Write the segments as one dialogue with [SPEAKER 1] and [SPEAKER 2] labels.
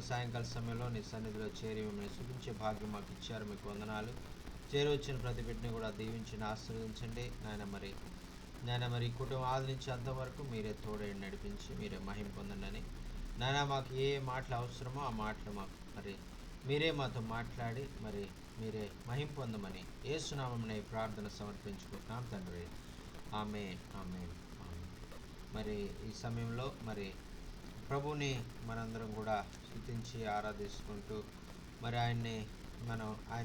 [SPEAKER 1] సాయంకాల సమయంలో నీ సన్నిధిలో చేరి మిమ్మల్ని స్తుతించే భాగ్యం మాకు ఇచ్చారు. మీకు వందనాలు. చేరొచ్చిన ప్రతి బిడ్డని కూడా దీవించండి, ఆశీర్వదించండి నాయన. మరి కుటుంబం ఆది నుంచి అంతవరకు మీరే తోడై నడిపించి మీరే మహిమ పొందండి. నాయన మాకు ఏ మాటలు అవసరమో ఆ మాటలు మాకు మరి మీరే మాతో మాట్లాడి మరి మీరే మహిమ పొందమని యేసునామమున ఈ ప్రార్థన సమర్పించుకుంటున్నాం తండ్రి. ఆమేన్, ఆమేన్, ఆమేన్. మరి ఈ సమయంలో మరి ప్రభువుని మనందరం కూడా స్తుతించి ఆరాధించుకుంటూ మరి ఆయన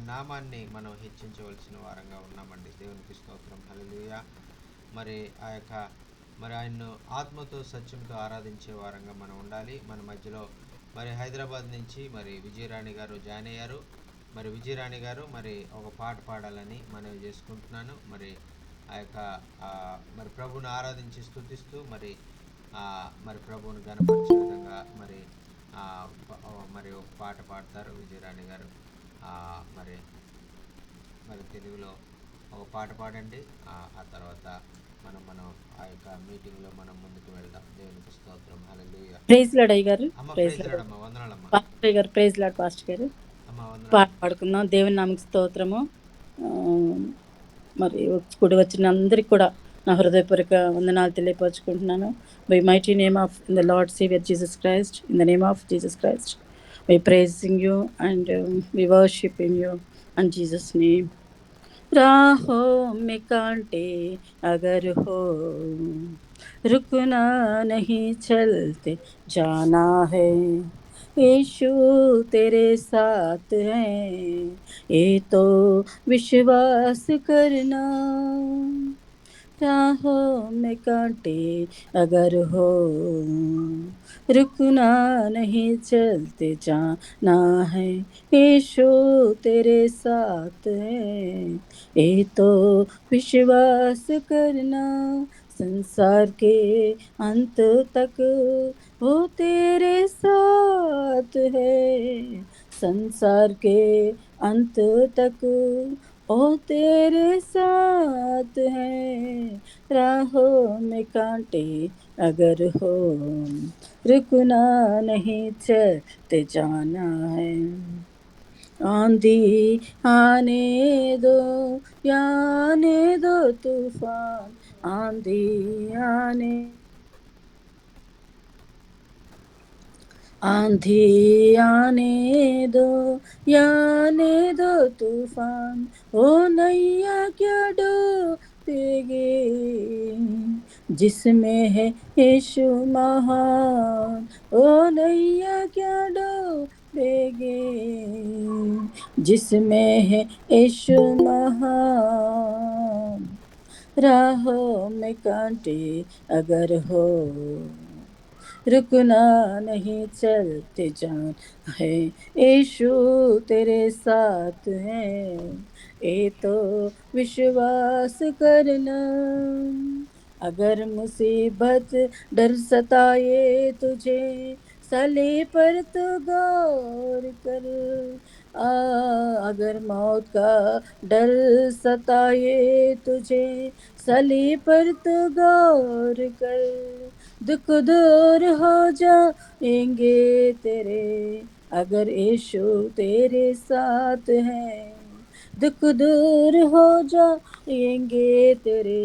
[SPEAKER 1] నామాన్ని మనం హెచ్చించవలసిన వారంగా ఉన్నామండి. దేవునికి స్తోత్రం, హల్లెలూయా. మరి ఆయన్ను ఆత్మతో సత్యంతో ఆరాధించే వారంగా మనం ఉండాలి. మన మధ్యలో మరి హైదరాబాద్ నుంచి మరి విజయరాణి గారు జాయిన్ అయ్యారు. మరి విజయరాణి గారు మరి ఒక పాట పాడాలని మనవి చేసుకుంటున్నాను. మరి మరి ప్రభువుని ఆరాధించి స్తుతిస్తూ మరి ప్రభువుని గణపరిచే విధంగా మరి ఒక పాట పాడతారు విజయరాణి గారు. మరి తెలుగులో ఒక పాట పాడండి. ఆ తర్వాత మనం ఆ యొక్క మీటింగ్లో మనం ముందుకు వెళ్దాం. దేవునికి స్తోత్రం, హల్లెలూయా.
[SPEAKER 2] ప్రైజ్ లార్డ్ అయ్య గారు.
[SPEAKER 1] అమ్మ ప్రైజ్ లార్డ్ అమ్మ, వందనాలమ్మ.
[SPEAKER 2] పాస్టర్ గారు ప్రైజ్ లార్డ్ పాస్టర్ గారు.
[SPEAKER 1] అమ్మ వందనాలు.
[SPEAKER 2] పాట పాడుకుందాం. దేవుని నామకి స్తోత్రము. మరి కూడి వచ్చిన అందరికి కూడా నా హృదయపూర్వక వందనాలు తెలియపరుచుకుంటున్నాను. By mighty name of in the lord saviour Jesus Christ, in the name of Jesus Christ we praising you and we worshiping you in Jesus name. राहों में कांटे अगर हो, रुकना नहीं, चलते जाना है। यीशु तेरे साथ है, ये तो विश्वास करना। राहों में कांटे अगर हो, रुकना नहीं, चलते जाना है। यीशु तेरे साथ है, ये तो विश्वास करना। संसार के अंत तक वो तेरे साथ है, संसार के अंत तक ओ तेरे साथ है। राहों में कांटे अगर हो, रुकना नहीं, चलते जाना है। आंधी आने दो या आने दो तूफान, आंधी आने दो या आने दो तूफान, ओ नैया क्या डूबेगी जिसमें है यीशु महान। ओ नैया क्या डूबेगी जिसमें है यीशु महान। राहों में कांटे अगर हो, रुकना नहीं, चलते जाना है। यीशु तेरे साथ है, ये तो विश्वास करना। अगर मुसीबत डर सताए तुझे, सलीब पर तो गौर कर। अगर मौत का डर सताए तुझे, सलीब पर तो गौर कर। दुख दूर हो जाएंगे तेरे, अगर यीशु तेरे साथ है। दुख दूर हो जाएंगे तेरे,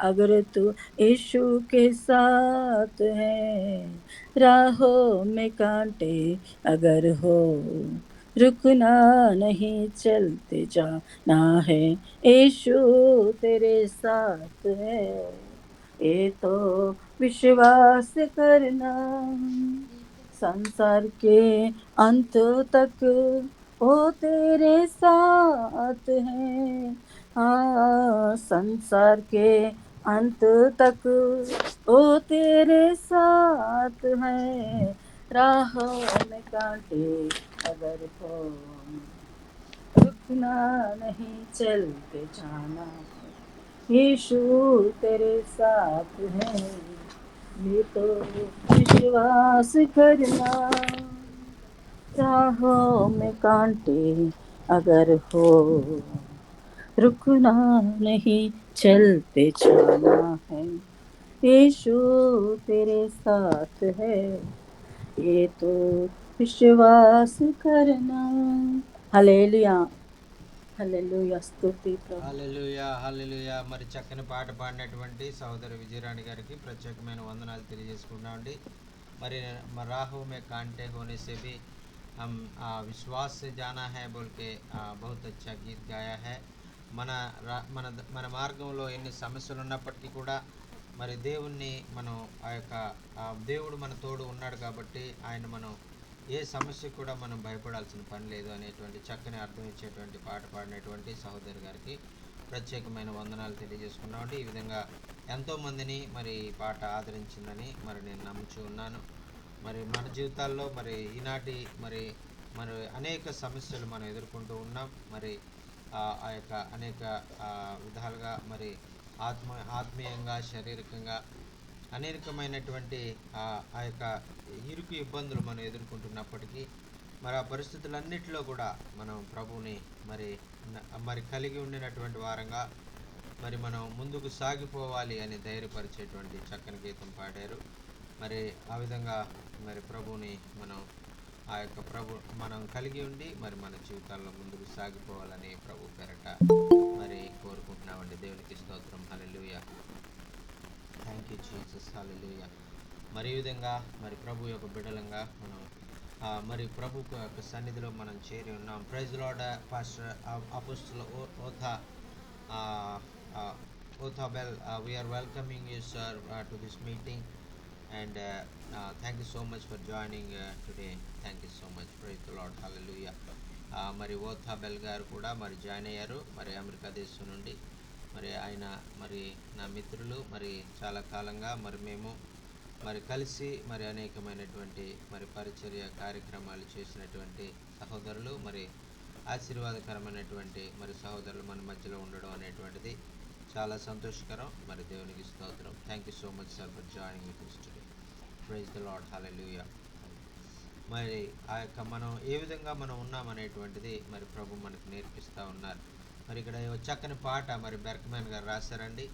[SPEAKER 2] अगर तू यीशु के साथ है। राहों में कांटे अगर हो, रुकना नहीं, चलते जाना है। यीशु तेरे साथ है, ये तो विश्वास करना। संसार के अंत तक वो तेरे साथ है। हाँ, संसार के अंत तक वो तेरे साथ है। राहों में कांटे अगर हो, रुकना नहीं, चलते जाना। यीशु तेरे साथ है, ये तो विश्वास करना। राहों में कांटे अगर हो, रुकना नहीं, चलते जाना है। यीशु तेरे साथ है, ये तो विश्वास करना। హల్లెలూయా, హల్లెలూయా, స్తుతి ప్రభు.
[SPEAKER 1] హల్లెలూయా, హల్లెలూయా. మరి చక్కని పాట పాడినటువంటి సహోదరి విజయరాణి గారికి ప్రత్యేకమైన వందనాలు తెలియజేసుకున్నామండి. మరి राहों में कांटे होने से भी हम विश्वास से जाना है बोल के बहुत अच्छा गीत गाया है. మన మన మన మార్గంలో ఎన్ని సమస్యలు ఉన్నప్పటికీ కూడా మరి దేవుణ్ణి మనం దేవుడు మన తోడు ఉన్నాడు కాబట్టి ఆయన మనం ఏ సమస్య కూడా మనం భయపడాల్సిన పని లేదు అనేటువంటి చక్కని అర్థం ఇచ్చేటువంటి పాట పాడినటువంటి సహోదరి గారికి ప్రత్యేకమైన వందనాలు తెలియజేసుకున్నామండి. ఈ విధంగా ఎంతోమందిని మరి ఈ పాట ఆదరించిందని మరి నేను నమ్ముచూ ఉన్నాను. మరి మన జీవితాల్లో మరి ఈనాటి మరి అనేక సమస్యలు మనం ఎదుర్కొంటూ ఉన్నాం. మరి ఆ యొక్క అనేక విధాలుగా మరి ఆత్మీయంగా శారీరకంగా అనేకమైనటువంటి ఆ యొక్క ఇరుకు ఇబ్బందులు మనం ఎదుర్కొంటున్నప్పటికీ మరి ఆ పరిస్థితులన్నిటిలో కూడా మనం ప్రభువుని మరి కలిగి ఉండినటువంటి వారంగా మరి మనం ముందుకు సాగిపోవాలి అని ధైర్యపరిచేటువంటి చక్కని గీతం పాడారు. మరి ఆ విధంగా మరి ప్రభువుని మనం కలిగి ఉండి మరి మన జీవితాల్లో ముందుకు సాగిపోవాలని ప్రభు పేరట మరి కోరుకుంటున్నామండి. దేవునికి స్తోత్రం. హల్లెలూయా, థ్యాంక్ యూ జీసస్. హల్లెలూయా. మరి ఈ విధంగా మరి ప్రభు యొక్క బిడ్డలంగా మనం మరి ప్రభు యొక్క సన్నిధిలో మనం చేరి ఉన్నాం. Praise lord pastor apostle Otha Bell, we are welcoming you sir to this meeting and thank you so much for joining today. Thank you so much. Praise the Lord. Hallelujah. మరి ఓథా బెల్ గారు కూడా మరి join అయ్యారు మరి America దేశం నుండి. మరి ఆయన మరి నా మిత్రులు మరి చాలా కాలంగా మరి మేము మరి కలిసి మరి అనేకమైనటువంటి మరి పరిచర్య కార్యక్రమాలు చేసినటువంటి సహోదరులు, మరి ఆశీర్వాదకరమైనటువంటి మరి సహోదరులు మన మధ్యలో ఉండడం అనేటువంటిది చాలా సంతోషకరం. మరి దేవునికి స్తోత్రం. Thank you so much sir for joining with us today. Praise the lord. Hallelujah. మరి ఆ యొక్క మనం ఏ విధంగా మనం ఉన్నామనేటువంటిది మరి ప్రభు మనకు నేర్పిస్తూ ఉన్నారు. మరి ఇక్కడ చక్కని పాట మరి బెర్క్మ్యాన్ గారు రాశారండి.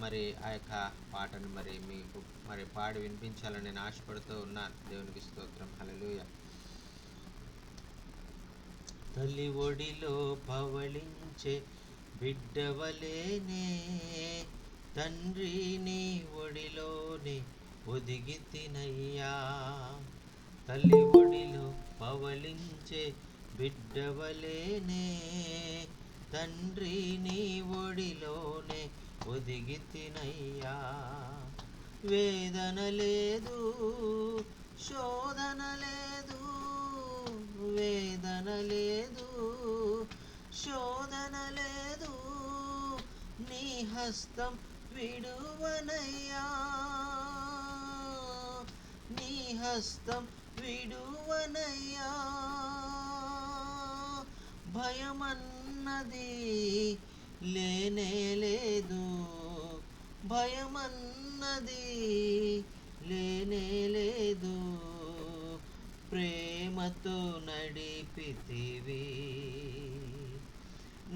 [SPEAKER 1] మరి ఆ యొక్క పాటను మరి మీకు మరి పాడి వినిపించాలని నేను ఆశపడుతూ ఉన్నాను. దేవునికి స్తోత్రం. హల్లెలూయా. తల్లి ఒడిలో పవళించే బిడ్డవలేనే తండ్రి నీ ఒడిలోనే ఒదిగి తినయ్యా. తల్లి ఒడిలో పవళించే బిడ్డవలేనే తండ్రి నీ ఒడిలోనే ఒదిగి తినయ్యా. వేదన లేదు, శోధన లేదు, వేదన లేదు, శోధన లేదు, నీ హస్తం విడువనయ్యా, నీ హస్తం విడువనయ్యా. భయమన్నది లేనే లేదు, భయమన్నది లేనే లేదు, ప్రేమతో నడిపితివి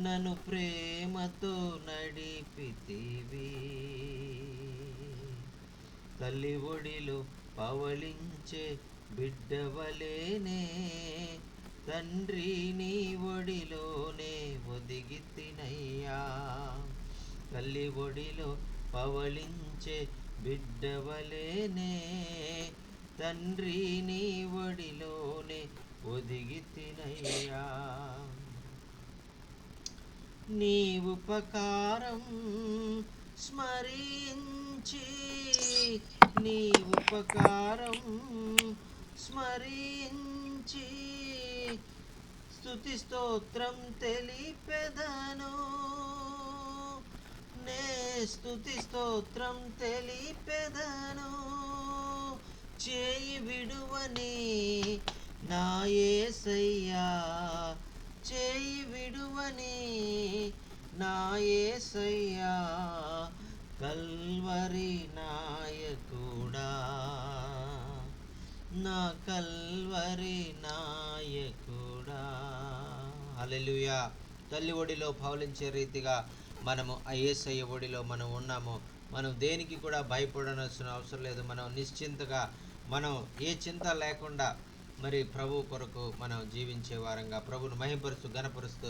[SPEAKER 1] నన్ను, ప్రేమతో నడిపితివి. తల్లి ఒడిలో పవళించే బిడ్డవలేనే తండ్రి నీ ఒడిలోనే ఒదిగి తినయ్యా. తల్లి ఒడిలో పవళించే బిడ్డవలేనే తండ్రి నీ ఒడిలోనే ఒదిగి తినయ్యా. నీ ఉపకారం స్మరించి, నీ ఉపకారం స్మరించి స్తుతి స్తోత్రం తెలిపెదను, నే స్తుతి స్తోత్రం తెలిపెదను. చేయి విడువని నా యేసయ్యా, చేయి విడువని నా యేసయ్యా, కల్వరి నాయకుడా, నా కల్వరి నాయకుడా. హల్లెలూయా. తల్లి ఒడిలో పవలించే రీతిగా మనము ఆ యేసయ్య ఒడిలో మనం ఉన్నాము. మనం దేనికి కూడా భయపడాల్సిన అవసరం లేదు. మనం నిశ్చింతగా, మనం ఏ చింత లేకుండా మరి ప్రభు కొరకు మనం జీవించే వారంగా, ప్రభును మహింపరుస్తూ ఘనపరుస్తూ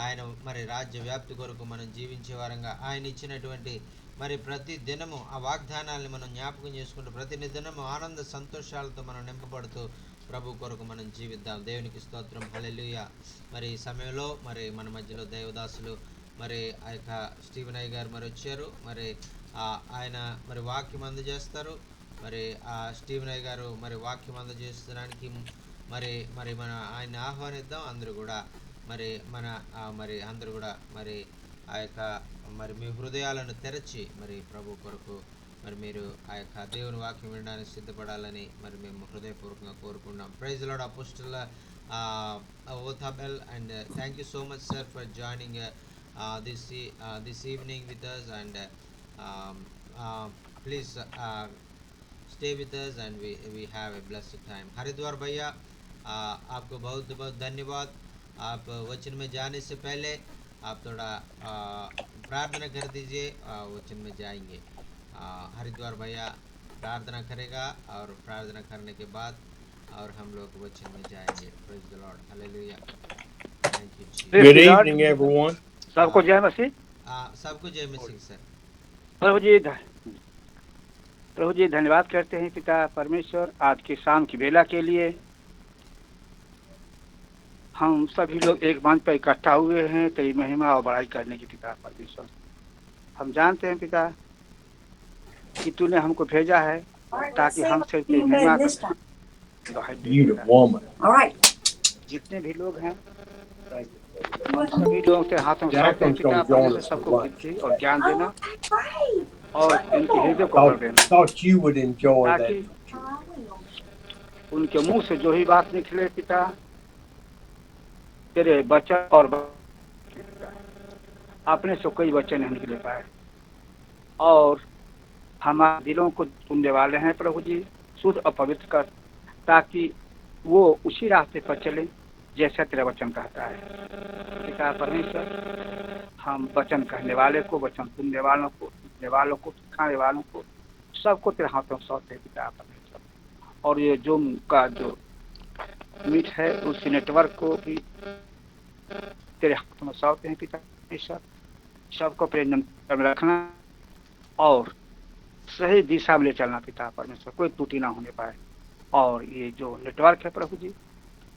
[SPEAKER 1] ఆయన మరి రాజ్య వ్యాప్తి కొరకు మనం జీవించే వారంగా, ఆయన ఇచ్చినటువంటి మరి ప్రతి దినము ఆ వాగ్దానాలను మనం జ్ఞాపకం చేసుకుంటూ ప్రతి దినము ఆనంద సంతోషాలతో మనం నింపబడుతూ ప్రభు కొరకు మనం జీవిద్దాం. దేవునికి స్తోత్రం, హల్లెలూయా. మరి ఈ సమయంలో మరి మన మధ్యలో దైవదాసులు మరి ఆ యొక్క స్టీవెన్ అయ్య గారు మరి వచ్చారు. మరి ఆయన మరి వాక్యం అందజేస్తారు. మరి ఆ స్టీవెన్ అయ్య గారు మరి వాక్యం అందజేయడానికి మరి మరి మన ఆయన ఆహ్వానిద్దాం. అందరూ కూడా మరి మరి అందరూ కూడా మరి ఆ యొక్క మరి మీ హృదయాలను తెరచి మరి ప్రభు కొరకు మరి మీరు ఆ యొక్క దేవుని వాక్యం వినడానికి సిద్ధపడాలని మరి మేము హృదయపూర్వకంగా కోరుకున్నాం. Praise lord apostle Othabel, and thank you so much, sir, for joining this evening with us, and um, please stay with us, and we have a blessed time. Haridwar भैया, आपको बहुत बहुत धन्यवाद. आप वचन में जाने से पहले आप थोड़ा प्रार्थना कर दीजिए, वचन में जाएंगे. हरिद्वार भैया प्रार्थना करेगा, और प्रार्थना करने के बाद और हम लोग वचन में जाएंगे. Praise the lord, hallelujah. Thank you ji.
[SPEAKER 3] Good evening, everyone.
[SPEAKER 4] सबको जय मसीह.
[SPEAKER 1] सबको जय मसीह सर.
[SPEAKER 4] प्रभु जी धन्यवाद करते हैं पिता परमेश्वर आज की शाम की बेला के लिए. हम सभी लोग एक मंच पर इकट्ठा हुए हैं तेरी महिमा और बड़ाई करने की पिता परमेश्वर. हम जानते हैं पिता कि तूने हमको भेजा है ताकि हम से तेरी महिमा करें.
[SPEAKER 3] You the woman.
[SPEAKER 4] जितने भी लोग हैं सभी लोगों के हाथों में पिता परमेश्वर सबको बुद्धि और ज्ञान देना और इनके हृदय को भर देना,
[SPEAKER 3] Thought you would enjoy
[SPEAKER 4] ताकि
[SPEAKER 3] that.
[SPEAKER 4] उनके मुंह से जो ही बात निकले पिता तेरे वचन और अपने से कोई वचन नहीं निकले पाए, और हमारे दिलों को सुनने वाले हैं प्रभु जी शुद्ध और पवित्र कर, ताकि वो उसी रास्ते पर चले जैसा तेरा वचन कहता है. पिता परमेश्वर हम वचन कहने वाले को, वचन सुनने वालों को, सुनने वालों को, सिखाने वालों को सबको तेरे हाथों में सौंपते पिता परमेश्वर. और ये जूम का जो मीट है उस नेटवर्क को भी तेरे हाथों में सौंपते हैं पिता परमेश्वर. सबको प्रेम में रखना और सही दिशा में ले चलना पिता परमेश्वर, कोई त्रुटि ना होने पाए, और ये जो नेटवर्क है प्रभु जी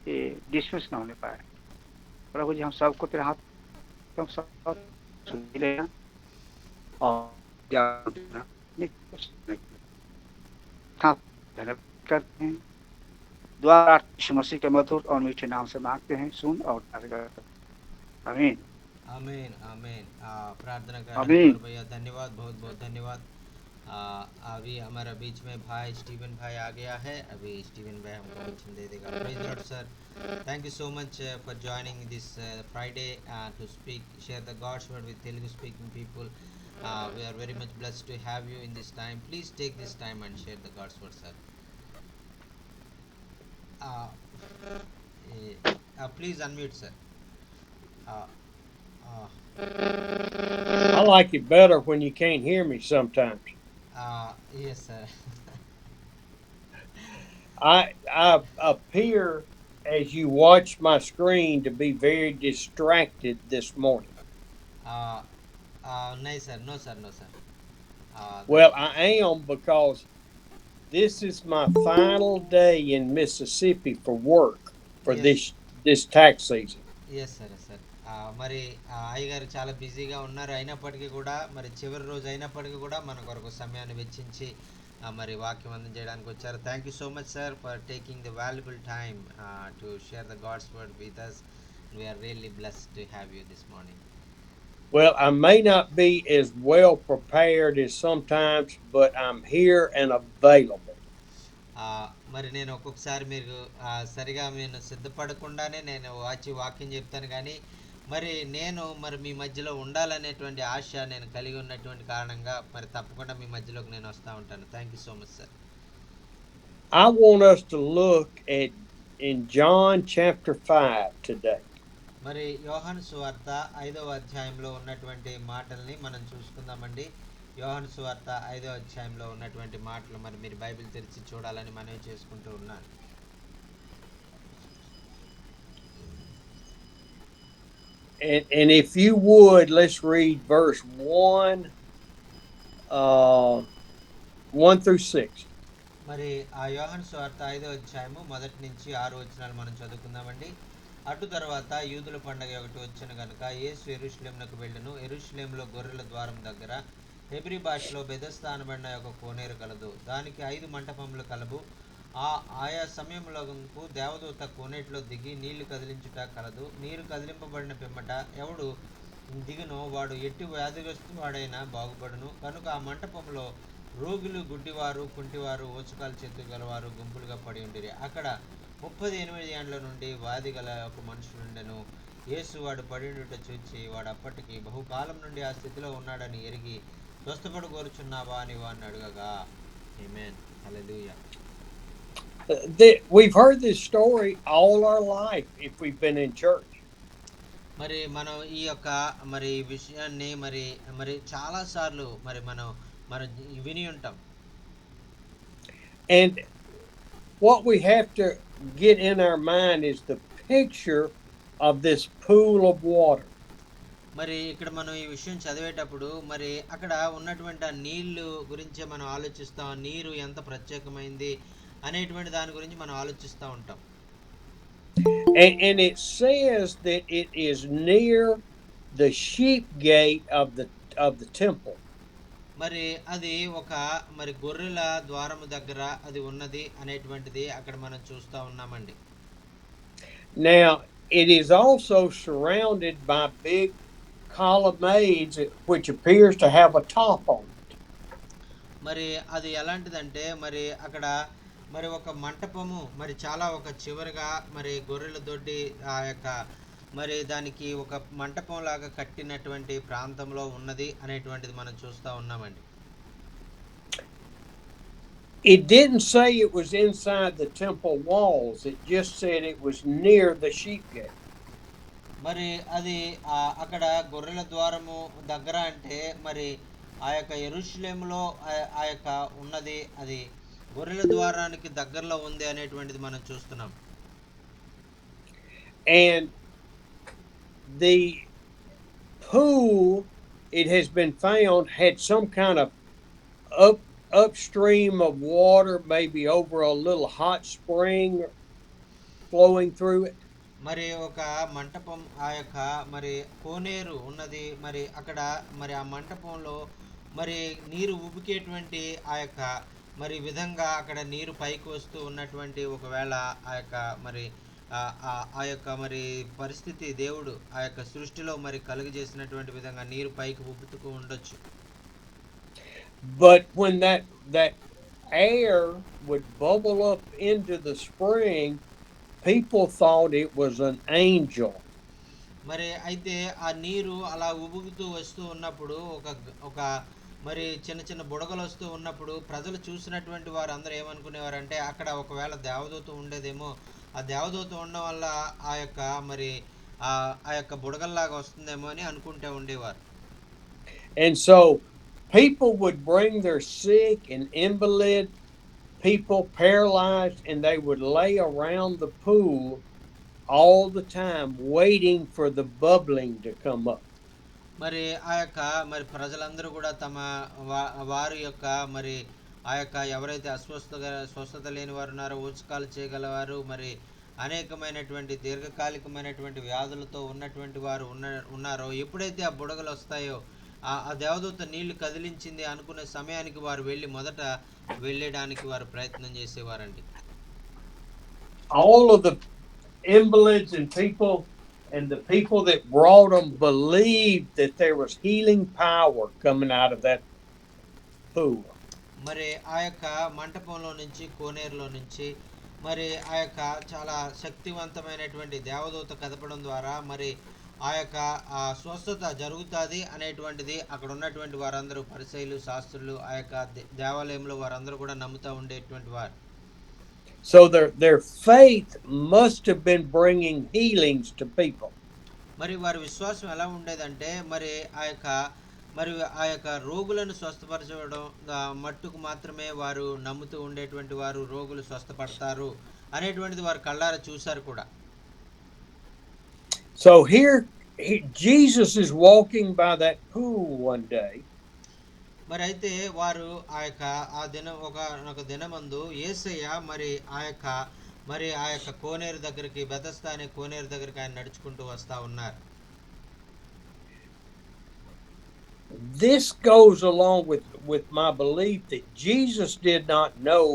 [SPEAKER 4] ये डिसमिस ना होने पाए. प्रभु जी हम सबको तेरे हाथ सुन लेना और करते हैं. द्वारा यीशु मसीह के मधुर और मीठे नाम से मांगते हैं, सुन और आमीन.
[SPEAKER 1] आमीन आमीन. प्रार्थना
[SPEAKER 4] आमीन.
[SPEAKER 1] कर भैया, धन्यवाद, बहुत बहुत धन्यवाद. अभी हमारा बीच में भाई स्टीवन भाई आ गया है. अभी स्टीवन भाई हमको वचन दे देगा. Praise the Lord sir. Thank you so much for joining this Friday to share the God's word with Telugu speaking people. We are very much blessed to have you in this time. Please take this time and share the God's word, sir. Please unmute, sir.
[SPEAKER 3] I like it better when you can't hear me sometimes.
[SPEAKER 1] Yes, sir.
[SPEAKER 3] I appear, as you watch my screen, to be very distracted this morning.
[SPEAKER 1] No, sir. No, sir. No, sir.
[SPEAKER 3] Well, I am, because this is my final day in Mississippi for work for
[SPEAKER 1] Yes.
[SPEAKER 3] this tax season.
[SPEAKER 1] Yes sir yes sir. మరి అయ్యగారు చాలా బిజీగా ఉన్నారు, అయినప్పటికీ కూడా మరి చివరి రోజు అయినప్పటికీ కూడా మన కొరకు సమయాన్ని వెచ్చించి మరి వాక్యం అందజేయడానికి వచ్చారు. Thank you so much sir for taking the valuable time to share the God's word with us. We are really blessed to have you this morning.
[SPEAKER 3] Well, I may not be as well prepared as sometimes, but I'm here and available.
[SPEAKER 1] మరి నేను ఒక్కొక్కసారి మీరు సరిగా నేను సిద్ధపడకుండానే నేను వాక్యం చెప్తాను, కానీ మరి నేను మరి మీ మధ్యలో ఉండాలనేటువంటి ఆశ నేను కలిగి ఉన్నటువంటి కారణంగా మరి తప్పకుండా మీ మధ్యలోకి నేను వస్తూ ఉంటాను. Thank you so much sir.
[SPEAKER 3] I want us to look at in John chapter 5 today.
[SPEAKER 1] మరి యోహాను సువార్త 5వ అధ్యాయంలో ఉన్నటువంటి మాటల్ని మనం చూసుకుందామండి. యోహాను సువార్త 5వ అధ్యాయంలో ఉన్నటువంటి మాటలు మరి మీరు బైబిల్ తెరిచి చూడాలని మనవి చేసుకుంటూ ఉన్నాను.
[SPEAKER 3] And if you would, let's read verse 1 through 6.
[SPEAKER 1] మరి ఆ యోహాను సువార్త 5వ అధ్యాయము మొదటి నుంచి 6 వచనాలు మనం చదువుకుందామండి. అటు తర్వాత యూదుల పండగ ఒకటి వచ్చిన గనుక యేసు యెరూషలేమునకు వెళ్ళెను. యెరూషలేములో గొర్రెల ద్వారం దగ్గర హెబ్రీ భాషలో బెథెస్దా అనబడిన ఒక కోనేరు కలదు. దానికి 5 మంటపములు కలవు. ఆయా సమయంలో దేవదూత కోనేటిలో దిగి నీళ్లు కదిలించుట కలదు. నీరు కదిలింపబడిన పిమ్మట ఎవడు దిగునో వాడు ఎట్టి వ్యాధిగ్రస్తు వాడైనా బాగుపడును. కనుక ఆ మంటపంలో రోగులు, గుడ్డివారు, కుంటివారు, ఓచుకాలు చేతు గలవారు గుంపులుగా పడి ఉండిరి. అక్కడ 38 ఏండ్ల నుండి వ్యాధి గల ఒక మనుషులుండెను. యేసు వాడు పడినట్టు చూచి వాడు అప్పటికి బహుకాలం నుండి ఆ స్థితిలో ఉన్నాడని ఎరిగి స్వస్థపడు కోరుచున్నావా అని వాడిని అడగగా. ఆమేన్. హల్లెలూయా.
[SPEAKER 3] We've heard this story all our life if we've been in church.
[SPEAKER 1] మరి మనం ఈ యొక్క మరి విషయాన్ని మరి మరి చాలా సార్లు మరి మనం విని ఉంటాం.
[SPEAKER 3] And what we have to get in our mind is the picture of this pool of water.
[SPEAKER 1] మరి ఇక్కడ మనం ఈ విషయం చదివేటప్పుడు మరి అక్కడ ఉన్నటువంటి ఆ నీళ్లు గురించి మనం ఆలోచిస్తాం. నీరు ఎంత ప్రత్యేకమైంది అనేటువంటి దాని గురించి మనం ఆలోచిస్తూ ఉంటాం.
[SPEAKER 3] And it says that it is near the sheep gate of the temple.
[SPEAKER 1] మరి అది ఒక మరి గొర్రెల ద్వారము దగ్గర అది ఉన్నది అనేటువంటిది అక్కడ మనం చూస్తూ ఉన్నామండి.
[SPEAKER 3] Now it is also surrounded by big colonnades which appears to have a top on it.
[SPEAKER 1] మరి అది ఎలాంటిదంటే మరి అక్కడ మరి ఒక మంటపము మరి చాలా ఒక చివరగా మరి గొర్రెల దొడ్డి ఆ యొక్క మరి దానికి ఒక మంటపం లాగా కట్టినటువంటి ప్రాంతంలో ఉన్నది అనేటువంటిది మనం చూస్తూ ఉన్నామండి.
[SPEAKER 3] It didn't say it was inside the temple walls. It just said it was near the sheep gate.
[SPEAKER 1] మరి అది అక్కడ గొర్రెల ద్వారము దగ్గర అంటే మరి ఆ యొక్క యెరూషలేములో ఆ యొక్క ఉన్నది అది గొర్రెల ద్వారానికి దగ్గరలో ఉంది అనేటువంటిది మనం చూస్తున్నాం.
[SPEAKER 3] And the pool, it has been found, had some kind of upstream of water, maybe over a little hot spring flowing through it.
[SPEAKER 1] మరి ఒక మంటపం ఆ యొక్క మరి కోనేరు ఉన్నది. మరి అక్కడ మరి ఆ మంటపంలో మరి నీరు ఉబికేటువంటి ఆ యొక్క మరి విధంగా అక్కడ నీరు పైకి వస్తూ ఉన్నటువంటి ఒకవేళ ఆ యొక్క మరి ఆ యొక్క మరి పరిస్థితి దేవుడు ఆ యొక్క సృష్టిలో మరి కలుగజేసినటువంటి విధంగా నీరు పైకి ఉబ్బుతూ ఉండొచ్చు.
[SPEAKER 3] But when that air would bubble up into the spring, people thought it was an angel.
[SPEAKER 1] మరి అయితే ఆ నీరు అలా ఉబుకుతూ వస్తూ ఉన్నప్పుడు ఒక మరి చిన్న చిన్న బుడగలు వస్తూ ఉన్నప్పుడు ప్రజలు చూసినటువంటి వారు అందరూ ఏమనుకునేవారంటే అక్కడ ఒకవేళ దేవదూత ఉండేదేమో, ఆ దేవదూత ఉండడం వల్ల ఆ యొక్క మరి ఆ యొక్క బుడగల్లాగా వస్తుందేమో అని అనుకుంటూ ఉండేవారు.
[SPEAKER 3] And so people would bring their sick and invalid people, paralyzed, and they would lay around the pool all the time waiting for the bubbling to come up.
[SPEAKER 1] మరి ఆ యొక్క మరి ప్రజలందరూ కూడా తమ వారి యొక్క మరి ఆ యొక్క ఎవరైతే స్వస్థత లేని వారు ఉన్నారో, ఊచకాలు చేయగలవారు, మరి అనేకమైనటువంటి దీర్ఘకాలికమైనటువంటి వ్యాధులతో ఉన్నటువంటి వారు ఉన్నారో ఎప్పుడైతే ఆ బుడగలు వస్తాయో ఆ దేవదూత నీళ్లు కదిలించింది అనుకునే సమయానికి వారు మొదట వెళ్ళడానికి వారు ప్రయత్నం చేసేవారండి.
[SPEAKER 3] All of the invalids and people and the people that brought them believed that there was healing power coming out of that pool.
[SPEAKER 1] మరి ఆ యొక్క మంటపంలో నుంచి కోనేరులో నుంచి మరి ఆ యొక్క చాలా శక్తివంతమైనటువంటి దేవదూత కదపడం ద్వారా మరి ఆ యొక్క స్వస్థత జరుగుతుంది అనేటువంటిది అక్కడ ఉన్నటువంటి వారందరూ పరిసయ్యులు, శాస్త్రులు, ఆ యొక్క దేవాలయంలో వారందరూ కూడా నమ్ముతూ ఉండేటువంటి వారు.
[SPEAKER 3] So their faith must have been bringing healings to people.
[SPEAKER 1] మరి వారి విశ్వాసం ఎలా ఉండేదంటే మరి ఆ యొక్క రోగులను స్వస్థపరచడం మట్టుకు మాత్రమే వారు నమ్ముతూ ఉండేటువంటి వారు, రోగులు స్వస్థపడతారు అనేటువంటిది వారు కళ్ళారా చూశారు కూడా.
[SPEAKER 3] So here Jesus is walking by that pool one day,
[SPEAKER 1] మరి అయితే వారు ఆ దినం ఒక దినమందు యేసయ్య మరి ఆ యొక్క కోనేరు దగ్గరికి, బెతస్దా అనే కోనేరు దగ్గరికి ఆయన నడుచుకుంటూ వస్తా ఉన్నారు.
[SPEAKER 3] This goes along with my belief that Jesus did not know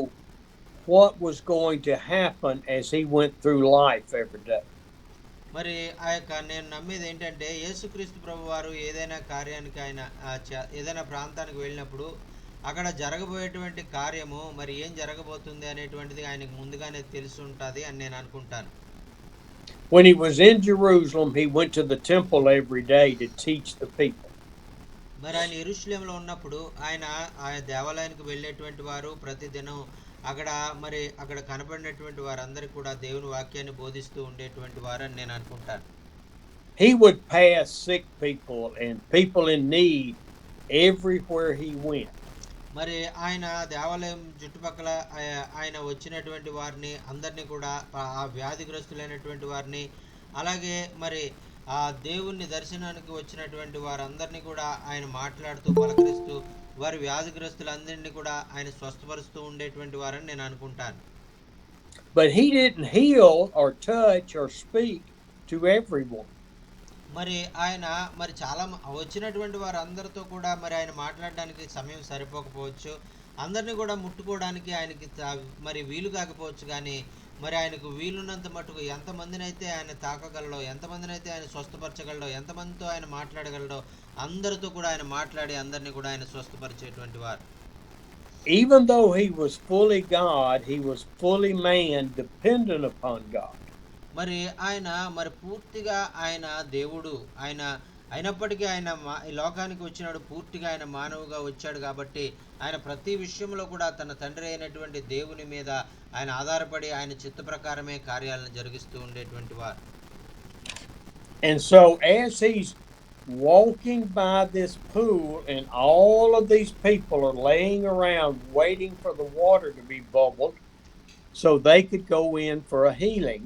[SPEAKER 3] what was going to happen as he went through life every day.
[SPEAKER 1] మరి నేను నమ్మేది ఏంటంటే, యేసుక్రీస్తు ప్రభు వారు ఏదైనా కార్యానికి ఆయన ఏదైనా ప్రాంతానికి వెళ్ళినప్పుడు అక్కడ జరగబోయేటువంటి కార్యము మరి ఏం జరగబోతుంది అనేటువంటిది ఆయనకు ముందుగానే తెలిసి ఉంటుంది అని నేను అనుకుంటాను.
[SPEAKER 3] When he was in Jerusalem, he went to the temple every day to teach the people.
[SPEAKER 1] మరి ఆయన యెరూషలేములో ఉన్నప్పుడు ఆయన దేవాలయానికి వెళ్ళేటువంటి వారు ప్రతిదినం అక్కడ కనబడినటువంటి వారందరికీ కూడా దేవుని వాక్యాన్ని బోధిస్తూ ఉండేటువంటి వారని నేను అనుకుంటాను.
[SPEAKER 3] He would pass sick people and people in need everywhere he went.
[SPEAKER 1] మరి ఆయన దేవాలయం చుట్టుపక్కల ఆయన వచ్చినటువంటి వారిని అందరినీ కూడా, ఆ వ్యాధిగ్రస్తులైనటువంటి వారిని, అలాగే మరి ఆ దేవుణ్ణి దర్శనానికి వచ్చినటువంటి వారందరినీ కూడా ఆయన మాట్లాడుతూ పలకరిస్తూ వారి వ్యాధిగ్రస్తులందరినీ కూడా ఆయన స్వస్థపరుస్తూ ఉండేటువంటి వారని నేను అనుకుంటాను.
[SPEAKER 3] But he didn't heal or touch or speak to everyone.
[SPEAKER 1] మరి ఆయన మరి చాలా వచ్చినటువంటి వారందరితో కూడా మరి ఆయన మాట్లాడడానికి సమయం సరిపోకపోవచ్చు, అందరినీ కూడా ముట్టుకోవడానికి ఆయనకి మరి వీలు కాకపోవచ్చు. కానీ మరి ఆయనకు వీలున్నంత మటుకు ఎంతమందినైతే ఆయన తాకగలడో, ఎంతమందినైతే ఆయన స్వస్థపరచగలడో, ఎంతమందితో ఆయన మాట్లాడగలడో అందరితో కూడా ఆయన మాట్లాడి అందరినీ కూడా ఆయన స్వస్థపరిచేటువంటి వారు.
[SPEAKER 3] Even though he was fully God, he was fully man, dependent upon God.
[SPEAKER 1] మరి ఆయన మరి పూర్తిగా ఆయన దేవుడు, ఆయన అయినప్పటికీ ఆయన ఈ లోకానికి వచ్చినాడు, పూర్తిగా ఆయన మానవుగా వచ్చాడు. కాబట్టి ఆయన ప్రతి విషయంలో కూడా తన తండ్రి అయినటువంటి దేవుని మీద ఆయన ఆధారపడి ఆయన చిత్త ప్రకారమే కార్యాలను జరిగిస్తూ ఉండేటువంటి వారు.
[SPEAKER 3] And so as he's walking by this pool and all of these people are laying around waiting for the water to be bubbled so they could go in for a healing.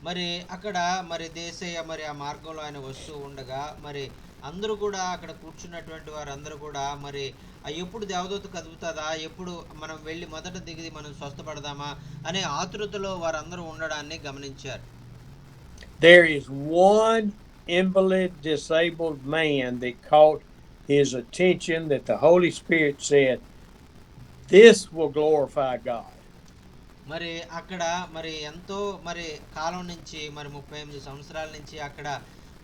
[SPEAKER 1] మరి అక్కడ మరి దేశయ్య మరి ఆ మార్గంలో ఆయన వస్తూ ఉండగా మరి అందరూ కూడా అక్కడ కూర్చున్నటువంటి వారందరూ కూడా మరి ఎప్పుడు దేవదూత కదుపుతుందా, ఎప్పుడు మనం వెళ్ళి మొదట దిగి మనం స్వస్థపడదామా అనే ఆతృతలో వారందరూ ఉండడాన్ని గమనించారు.
[SPEAKER 3] There is one invalid, disabled man that caught his attention that the Holy Spirit said, "This will glorify God."
[SPEAKER 1] మరి అక్కడ మరి ఎంతో మరి కాలం నుంచి మరి 38 సంవత్సరాల నుంచి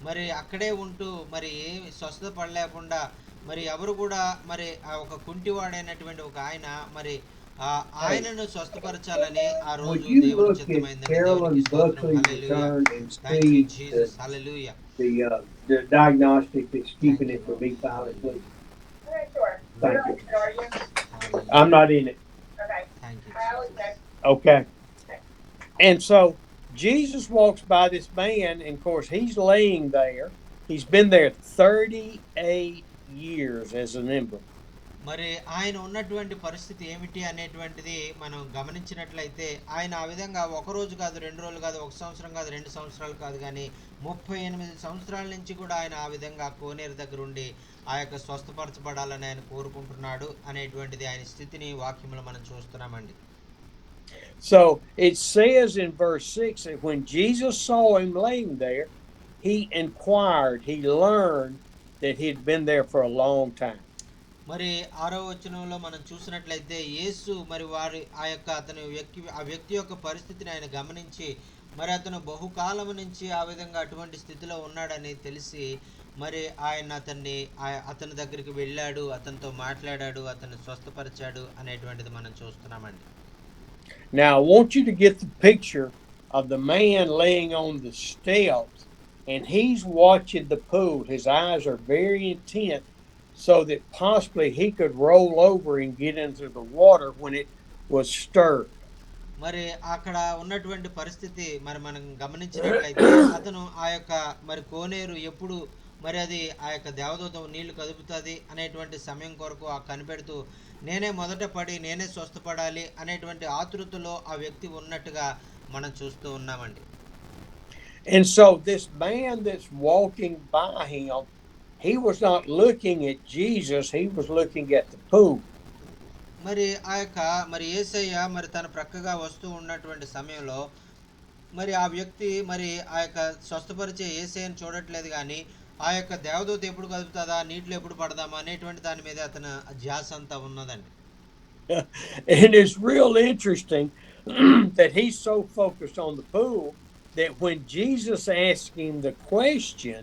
[SPEAKER 1] మరి అక్కడే ఉంటూ మరి ఏమి స్వస్థత పడలేకుండా మరి ఎవరు కూడా మరి ఆ ఒక కుంటివాడైనటువంటి ఒక ఆయన మరి ఆయనను స్వస్థపరచాలని ఆ రోజు దేవుని చిత్తమైందని దేవునికి స్తోత్రం. హల్లెలూయా. Thank you Jesus. హల్లెలూయా.
[SPEAKER 3] The diagnostic that's keeping it from being violent, please.
[SPEAKER 5] Sure.
[SPEAKER 3] Thank you.
[SPEAKER 5] Are you?
[SPEAKER 3] I'm not in it.
[SPEAKER 5] Okay.
[SPEAKER 1] Thank you.
[SPEAKER 5] I always say.
[SPEAKER 3] Okay. And so Jesus walks by this man, and of course he's laying there. He's been there 38 years as an invalid.
[SPEAKER 1] మరి ఆయన ఉన్నటువంటి పరిస్థితి ఏమిటి అనేటువంటిది మనం గమనించినట్లయితే ఆయన ఆ విధంగా ఒక రోజు కాదు, 2 రోజులు కాదు, 1 సంవత్సరం కాదు, 2 సంవత్సరాలు కాదు, కానీ 38 సంవత్సరాల నుంచి కూడా ఆయన ఆ విధంగా కోనేరు దగ్గర ఉండి ఆ యొక్క స్వస్థపరచబడాలని ఆయన కోరుకుంటున్నాడు అనేటువంటిది ఆయన స్థితిని వాక్యంలో మనం చూస్తున్నామండి.
[SPEAKER 3] So it says in verse 6 that when Jesus saw him laying there, he inquired, he learned that he had been there for a long time.
[SPEAKER 1] మరి 6వ వచనంలో మనం చూసినట్లయితే యేసు మరి వారి ఆ వ్యక్తి యొక్క పరిస్థితిని ఆయన గమనించి మరి అతను బహుకాలం నుంచి ఆ విధంగా అటువంటి స్థితిలో ఉన్నాడని తెలిసి మరి ఆయన అతని దగ్గరికి వెళ్ళాడు, అతనితో మాట్లాడాడు, అతన్ని స్వస్థపరిచాడు అనేటువంటిది మనం చూస్తున్నామండి.
[SPEAKER 3] Now I want you to get the picture of the man laying on the steps, and he's watching the pool. His eyes are very intent, so that possibly he could roll over and get into the water when it was stirred.
[SPEAKER 1] మరి అక్కడ ఉన్నటువంటి పరిస్థితి మరి మనం గమనించినట్లయితే అతను ఆ యొక్క మరి కోనేరు ఎప్పుడు మరి అది ఆ యొక్క దేవదూత నీళ్లు కదుపుతుంది అనేటువంటి సమయం కొరకు కనిపెడుతూ నేనే మొదట పడి నేనే స్వస్థపడాలి అనేటువంటి ఆతృతలో ఆ వ్యక్తి ఉన్నట్టుగా మనం చూస్తూ ఉన్నామండి.
[SPEAKER 3] And so this man that's walking by him, he was not looking at Jesus, he was looking at the pool.
[SPEAKER 1] మరి ఆ యొక్క మరి యేసయ్య మరి తన ప్రక్కగా వస్తూ ఉన్నటువంటి సమయంలో మరి ఆ వ్యక్తి మరి ఆ యొక్క స్వస్థపరిచే యేసయ్యను చూడట్లేదు కానీ ఆ యొక్క దేవదూత ఎప్పుడు కదుపుతుందా నీటిలో ఎప్పుడు పడదామా అనేటువంటి దాని మీద అతను ధ్యాస అంతా ఉన్నదండి.
[SPEAKER 3] And it's real interesting that he's so focused on the pool that when Jesus asked him the question,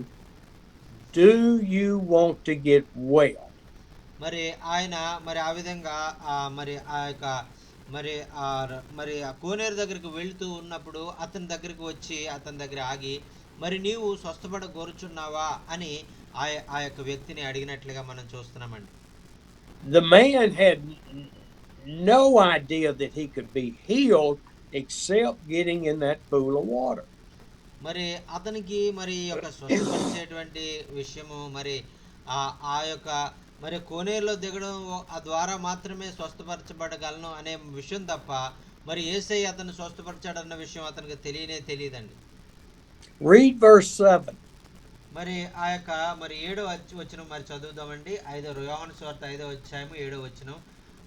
[SPEAKER 3] "Do you want to get well?"
[SPEAKER 1] మరి ఆయన మరి ఆ విధంగా మరి ఆ యొక్క మరి మరి ఆ కోనేరు దగ్గరికి వెళ్తూ ఉన్నప్పుడు అతని దగ్గరికి వచ్చి అతని దగ్గర ఆగి మరి నీవు స్వస్థపడ కోరుచున్నావా అని ఆ యొక్క వ్యక్తిని అడిగినట్లుగా మనం చూస్తున్నామండి.
[SPEAKER 3] The man had no idea that he could be healed except getting in that pool of water.
[SPEAKER 1] మరి అతనికి మరి ఈ యొక్క స్వస్థపరిచేటువంటి విషయము మరి ఆ యొక్క మరి కోనేరులో దిగడం ద్వారా మాత్రమే స్వస్థపరచబడగలను అనే విషయం తప్ప మరి యేసయ్య అతను స్వస్థపరిచాడన్న విషయం అతనికి తెలియదండి.
[SPEAKER 3] Read verse 7.
[SPEAKER 1] మరి ఆ యొక్క మరి 7వ వచనం మరి చదువుదామండి. యోహాను సువార్త 5వ అధ్యాయము 7వ వచనం.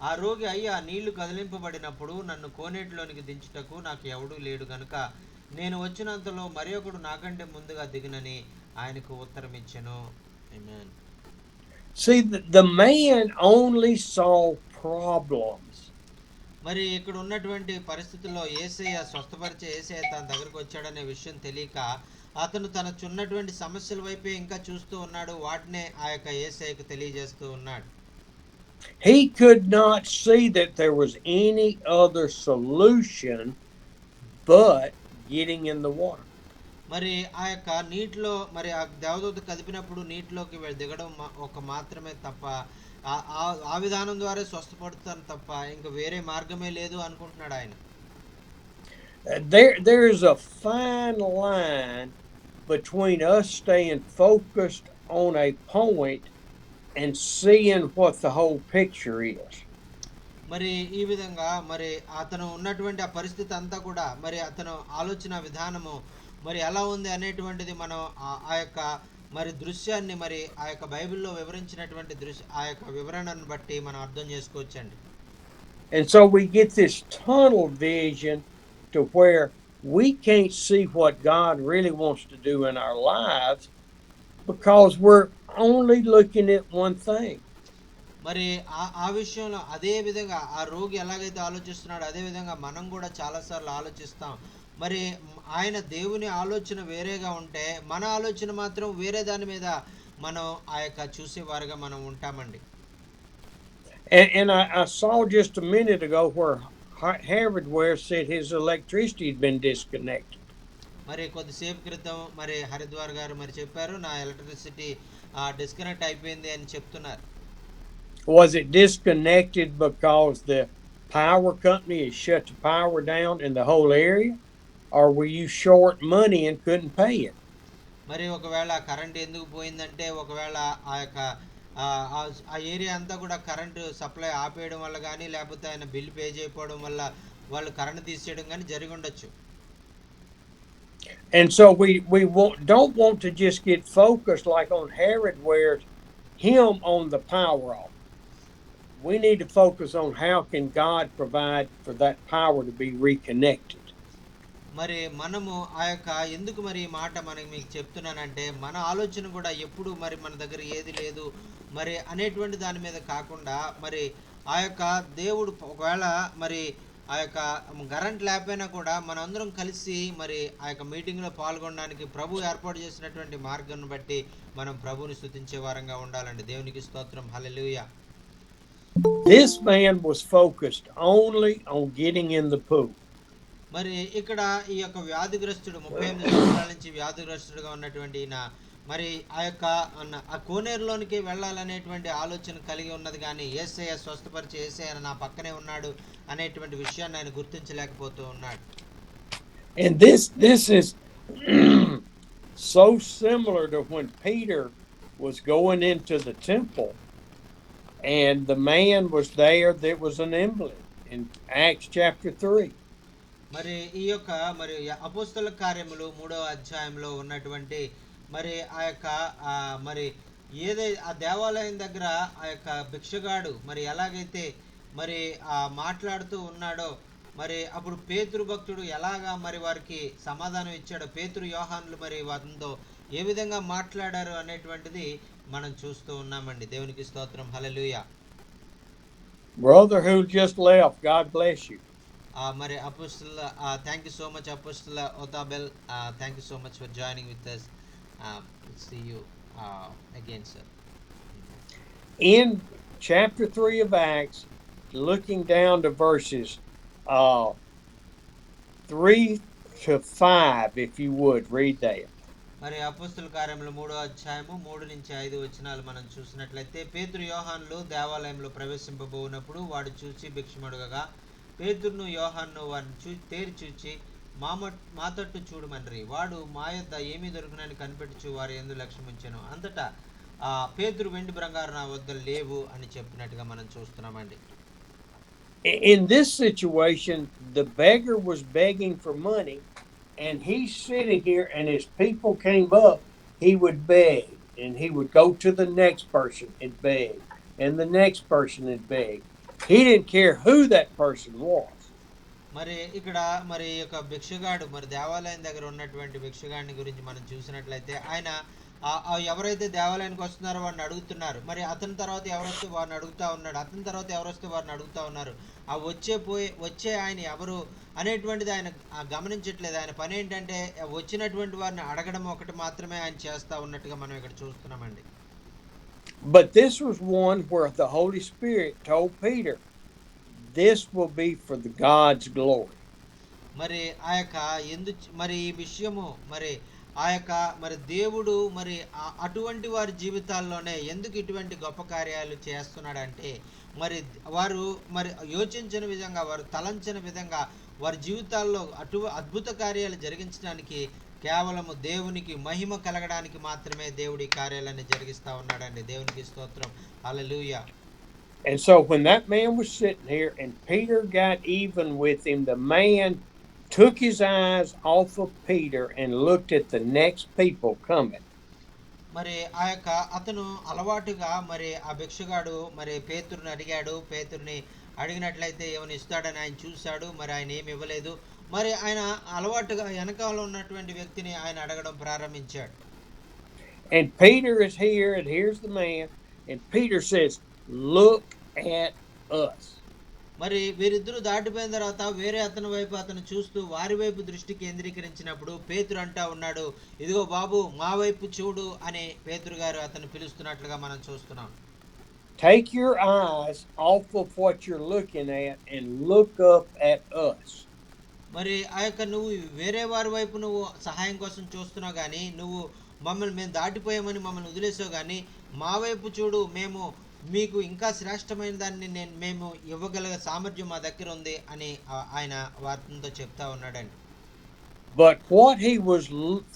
[SPEAKER 1] ఆ రోగి అయ్యా నీళ్లు కదిలింపబడినప్పుడు నన్ను కోనేటిలోనికి దించుటకు నాకు ఎవడూ లేడు గనుక నేను వచ్చినంతలో మరి ఒకడు నాకంటే ముందుగా దిగునని ఆయనకు ఉత్తరం ఇచ్చెను. ఆమేన్.
[SPEAKER 3] See, the man only saw problems.
[SPEAKER 1] మరి ఇక్కడ ఉన్నటువంటి పరిస్థితుల్లో యేసయ్య స్వస్థపరిచే యేసయ్య తన దగ్గరకు వచ్చాడనే విషయం తెలియక అతను తనకున్నటువంటి సమస్యల వైపే ఇంకా చూస్తూ ఉన్నాడు. వాటినే ఆ యొక్క యేసయ్యకు తెలియజేస్తూ ఉన్నాడు.
[SPEAKER 3] He could not see that there was any other solution but getting in the water.
[SPEAKER 1] మరి ఆ యొక్క నీటిలో మరి ఆ దేవదూత కదిపినప్పుడు నీటిలోకి దిగడం ఒక మాత్రమే తప్ప ఆ విధానం ద్వారా స్వస్థపడతాను తప్ప ఇంకా వేరే మార్గమే లేదు అనుకుంటున్నాడు ఆయన.
[SPEAKER 3] There is a fine line between us staying focused on a point and seeing what the whole picture is.
[SPEAKER 1] మరి ఈ విధంగా మరి అతను ఉన్నటువంటి ఆ పరిస్థితి అంతా కూడా మరి అతను ఆలోచన విధానము మరి ఎలా ఉంది అనేటువంటిది మనం ఆ యొక్క మరి దృశ్యాన్ని మరి ఆ యొక్క బైబిల్లో వివరించినటువంటి ఆ యొక్క వివరణను బట్టి మనం అర్థం చేసుకోవచ్చండి.
[SPEAKER 3] And so we get this tunnel vision to where we can't see what God really wants to do in our lives because we're only looking at one thing.
[SPEAKER 1] మరి ఆ విషయంలో అదే విధంగా ఆ రోగి ఎలాగైతే ఆలోచిస్తున్నాడో అదే విధంగా మనం కూడా చాలాసార్లు ఆలోచిస్తాం. మరి ఆయన దేవుని ఆలోచన వేరేగా ఉంటే మన ఆలోచన మాత్రం వేరే దాని మీద మనం ఆ యొక్క చూసేవారుగా మనం ఉంటామండి.
[SPEAKER 3] And I saw just a minute ago where Harvard Ware said his electricity had been disconnected.
[SPEAKER 1] మరి కొద్దిసేపు క్రితం మరి హరిద్వార్ గారు మరి చెప్పారు నా ఎలక్ట్రిసిటీ డిస్కనెక్ట్ అయిపోయింది అని చెప్తున్నారు.
[SPEAKER 3] Was it disconnected because the power company has shut the power down in the whole area? Or were you short money and couldn't pay it?
[SPEAKER 1] మరి ఒకవేళ కరెంట్ ఎందుకు పోయిందంటే ఒకవేళ ఆ యొక్క ఆ ఏరియా అంతా కూడా కరెంటు సప్లై ఆపేయడం వల్ల కానీ లేకపోతే ఆయన బిల్ పే చేయకపోవడం వల్ల వాళ్ళు కరెంట్ తీసేయడం కానీ జరిగి ఉండొచ్చు.
[SPEAKER 3] And so we don't want to just get focused like on Herod where him on the power off. We need to focus on how can God provide for that power to be reconnected.
[SPEAKER 1] మరి మనము ఆ యొక్క ఎందుకు మరి ఈ మాట మీకు చెప్తున్నానంటే మన ఆలోచన కూడా ఎప్పుడు మరి మన దగ్గర ఏది లేదు మరి అనేటువంటి దాని మీద కాకుండా మరి ఆ యొక్క దేవుడు ఒకవేళ మరి ఆ యొక్క కరెంట్ లేకపోయినా కూడా మనందరం కలిసి మరి ఆ యొక్క మీటింగ్లో పాల్గొనడానికి ప్రభు ఏర్పాటు చేసినటువంటి మార్గాన్ని బట్టి మనం ప్రభువుని స్తుతించే వారంగా ఉండాలండి. దేవునికి స్తోత్రం. హల్లెలూయా.
[SPEAKER 3] This man was focused only on getting in the pool.
[SPEAKER 1] మరి ఇక్కడ ఈ యొక్క వ్యాధిగ్రస్తుడు 38 సంవత్సరాల నుంచి వ్యాధిగ్రస్తుడుగా ఉన్నటువంటి ఈయన మరి ఆ యొక్క ఆ కోనేరులోనికి వెళ్ళాలనేటువంటి ఆలోచన కలిగి ఉన్నది కానీ యేసయ్య స్వస్థపరిచి యేసయ్య నా పక్కనే ఉన్నాడు అనేటువంటి విషయాన్ని ఆయన గుర్తించలేకపోతూ ఉన్నాడు.
[SPEAKER 3] And this is so similar to when Peter was going into the temple and the man was there that was an invalid in Acts chapter 3.
[SPEAKER 1] మరి ఈ యొక్క మరి అపోస్తల కార్యములు 3వ అధ్యాయంలో ఉన్నటువంటి మరి ఆ యొక్క మరి ఆ దేవాలయం దగ్గర ఆ యొక్క భిక్షగాడు మరి ఎలాగైతే మరి మాట్లాడుతూ ఉన్నాడో మరి అప్పుడు పేతురు భక్తుడు ఎలాగా మరి వారికి సమాధానం ఇచ్చాడో, పేతురు యోహానులు మరి వారితో ఏ విధంగా మాట్లాడారు అనేటువంటిది మనం చూస్తూ ఉన్నామండి. దేవునికి స్తోత్రం. హల్లెలూయా.
[SPEAKER 3] Brother who just left, God bless you.
[SPEAKER 1] మరి అపోస్తల థ్యాంక్ యూ సో మచ్ అపోస్తల ఓతాబెల్, thank you so much for joining with us. See you again, sir.
[SPEAKER 3] In chapter 3 of Acts, looking down to verses 3 to 5, if you would, read that.
[SPEAKER 1] మరి అపోస్తల కార్యములు 3వ అధ్యాయము 3 నుంచి 5 వచనాలు మనం చూసినట్లయితే, పేతురు యోహానులు దేవాలయంలో ప్రవేశింపబోనప్పుడు వాడు చూచి భిక్షమడుగగా పేతురును యోహాను వారిని తేరి చూచి మా తట్టు చూడమనరి. వాడు మా యొద్ద ఏమీ దొరుకునని కనిపెట్టుచు వారి యందు లక్ష్యముంచెను. అంతటా పేతురు వెండి బంగారు నా వద్ద లేవు అని చెప్పినట్టుగా మనం చూస్తున్నామండి.
[SPEAKER 3] In this situation, the beggar was begging for money, and he's sitting here, and as people came up, he would beg, and he would go to the next person and beg, and the next person and beg. He didn't care who that person was.
[SPEAKER 1] మరి ఇక్కడ మరి యొక్క భిక్షగాడు మరి దేవాలయం దగ్గర ఉన్నటువంటి భిక్షగాడిని గురించి మనం చూసినట్లయితే ఆయన ఎవరైతే దేవాలయానికి వస్తున్నారో వాడిని అడుగుతున్నారు. మరి అతని తర్వాత ఎవరు వస్తే వారిని అడుగుతా ఉన్నాడు, అతని తర్వాత ఎవరు వస్తే వారిని అడుగుతా ఉన్నారు. ఆ వచ్చే ఆయన ఎవరు అనేటువంటిది ఆయన గమనించట్లేదు. ఆయన పని ఏంటంటే వచ్చినటువంటి వారిని అడగడం ఒకటి మాత్రమే ఆయన చేస్తా ఉన్నట్టుగా మనం ఇక్కడ చూస్తున్నామండి.
[SPEAKER 3] But this was one where the Holy Spirit told Peter, this will be for the God's glory.
[SPEAKER 1] మరి ఆ యొక్క మరి ఈ విషయము మరి ఆ యొక్క మరి దేవుడు మరి అటువంటి వారి జీవితాల్లోనే ఎందుకు ఇటువంటి గొప్ప కార్యాలు చేస్తున్నాడంటే, మరి వారు మరి యోచించిన విధంగా, వారు తలంచిన విధంగా వారి జీవితాల్లో అద్భుత కార్యాలు జరిగించడానికి, కేవలము దేవునికి మహిమ కలగడానికి మాత్రమే దేవుడి కార్యాలన్నీ జరిగిస్తా ఉన్నాడండి. దేవునికి స్తోత్రం. హల్లెలూయా.
[SPEAKER 3] And so when that man was sitting here and Peter got even with him, the man took his eyes off of Peter and looked at the next people coming.
[SPEAKER 1] మరి ఆ యొక్క అతను అలవాటుగా మరి ఆ భిక్షగాడు మరి పేతురుని అడిగాడు. పేతురుని అడిగినట్లయితే ఏమైనా ఇస్తాడని ఆయన చూశాడు. మరి ఆయన ఏమి ఇవ్వలేదు. మరి ఆయన అలవాటుగా వెనకాల ఉన్నటువంటి వ్యక్తిని ఆయన అడగడం ప్రారంభించాడు.
[SPEAKER 3] And Peter is here, and here's the man, and Peter says, look at us.
[SPEAKER 1] మరి వీరిద్దరూ దాటిపోయిన తర్వాత వేరే అతని వైపు అతను చూస్తూ వారి వైపు దృష్టి కేంద్రీకరించినప్పుడు పేతురు అంటా ఉన్నాడు, ఇదిగో బాబు మా వైపు చూడు అని పేతురు గారు అతను పిలుస్తున్నట్లుగా మనం చూస్తున్నాం.
[SPEAKER 3] Take your eyes off of what you're looking at and look up at us.
[SPEAKER 1] మరి ఆ యొక్క నువ్వు వేరే వారి వైపు నువ్వు సహాయం కోసం చూస్తున్నావు కానీ, నువ్వు మేము దాటిపోయామని మమ్మల్ని వదిలేసావు కానీ, మా వైపు చూడు, మేము మీకు ఇంకా శ్రేష్టమైన దాన్ని మేము ఇవ్వగలిగే సామర్థ్యం మా దగ్గర ఉంది అని ఆయన వారితో చెప్తా ఉన్నాడండి.
[SPEAKER 3] But what he was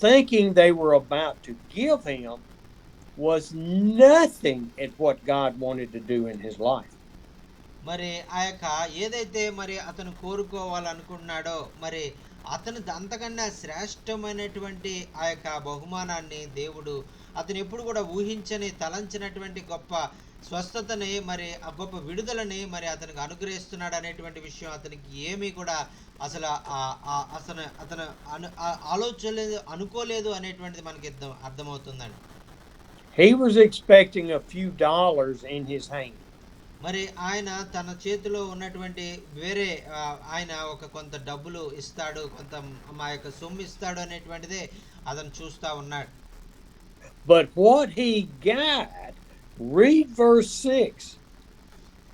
[SPEAKER 3] thinking they were about to give him was nothing at what God wanted to do in his life.
[SPEAKER 1] మరి ఆ యొక్క ఏదైతే మరి అతను కోరుకోవాలనుకున్నాడో మరి అతను అంతకన్నా శ్రేష్టమైనటువంటి ఆ యొక్క బహుమానాన్ని దేవుడు అతను ఎప్పుడు కూడా ఊహించని తలంచినటువంటి గొప్ప స్వస్థతని మరి ఆ గొప్ప విడుదలని మరి అతనికి అనుగ్రహిస్తున్నాడు అనేటువంటి విషయం అతనికి ఏమీ కూడా అసలు అతను ఆలోచించలేదు, అనుకోలేదు అనేటువంటిది మనకి అర్థమవుతుందండి.
[SPEAKER 3] He was expecting a few dollars in his hand.
[SPEAKER 1] మరి ఆయన తన చేతిలో ఉన్నటువంటి వేరే ఆయన కొంత డబ్బులు ఇస్తాడు, కొంత మా యొక్క సొమ్ము ఇస్తాడు అనేటువంటిదే అతను చూస్తా ఉన్నాడు.
[SPEAKER 3] But what he got, read verse 6.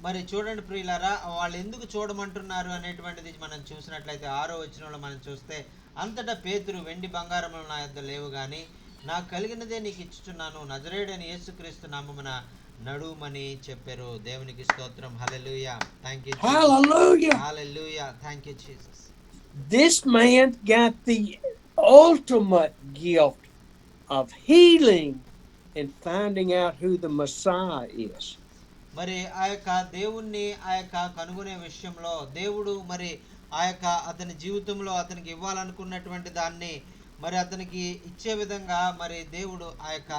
[SPEAKER 1] మరి చూడండి ప్రియులారా, వాళ్ళు ఎందుకు చూడమంటున్నారు అనేటువంటిది మనం చూసినట్లయితే 6వ వచనంలో మనం చూస్తే, అంతటా పేతురు వెండి బంగారములు నా యొద్ద లేవు గాని నాకు కలిగినదే నీకు ఇచ్చుచున్నాను, నజరేయుడైన యేసుక్రీస్తు నామమున నడుమని చెప్పారు. దేవునికి స్తోత్రం. హల్లెలూయా. Thank you.
[SPEAKER 3] Hallelujah.
[SPEAKER 1] హల్లెలూయా. Thank you Jesus.
[SPEAKER 3] This man got the ultimate gift of healing and finding out who the Messiah is.
[SPEAKER 1] మరి ఆ యొక్క దేవుణ్ణి ఆ యొక్క కనుగొనే విషయంలో దేవుడు మరి ఆ యొక్క అతని జీవితంలో అతనికి ఇవ్వాలనుకున్నటువంటి దాన్ని మరి అతనికి ఇచ్చే విధంగా మరి దేవుడు ఆ యొక్క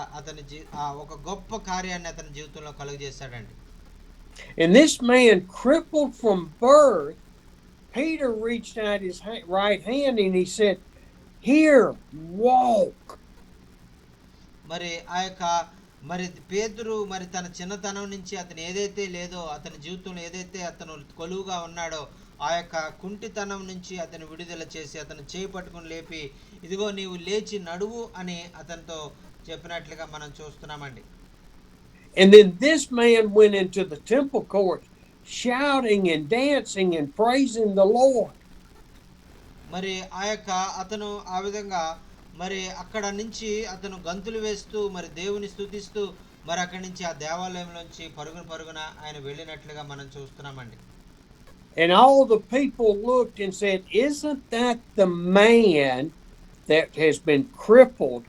[SPEAKER 1] ఒక గొప్ప కార్యాన్ని అతని జీవితంలో కలుగజేశాడండి.
[SPEAKER 3] And this man, crippled from birth, Peter reached out his right hand and he said, "Here, walk."
[SPEAKER 1] మరి ఆ యొక్క మరి పేతురు మరి తన చిన్నతనం నుంచి అతను ఏదైతే లేదో అతని జీవితంలో ఏదైతే అతను కొలువుగా ఉన్నాడో ఆ యొక్క కుంటితనం నుంచి అతను విడుదల చేసి అతను చేయి పట్టుకుని లేపి ఇదిగో నీవు లేచి నడువు అని అతనితో చెప్పినట్లుగా మనం చూస్తున్నామండి.
[SPEAKER 3] And then this man went into the temple court shouting and dancing and praising the Lord.
[SPEAKER 1] మరి ఆ యొక్క అతను ఆ విధంగా మరి అక్కడ నుంచి అతను గంతులు వేస్తూ మరి దేవుని స్తుతిస్తూ మరి అక్కడి నుంచి ఆ దేవాలయంలోంచి పరుగున ఆయన వెళ్ళినట్లుగా మనం చూస్తున్నామండి.
[SPEAKER 3] And all the people looked and said, "Isn't that the man that has been crippled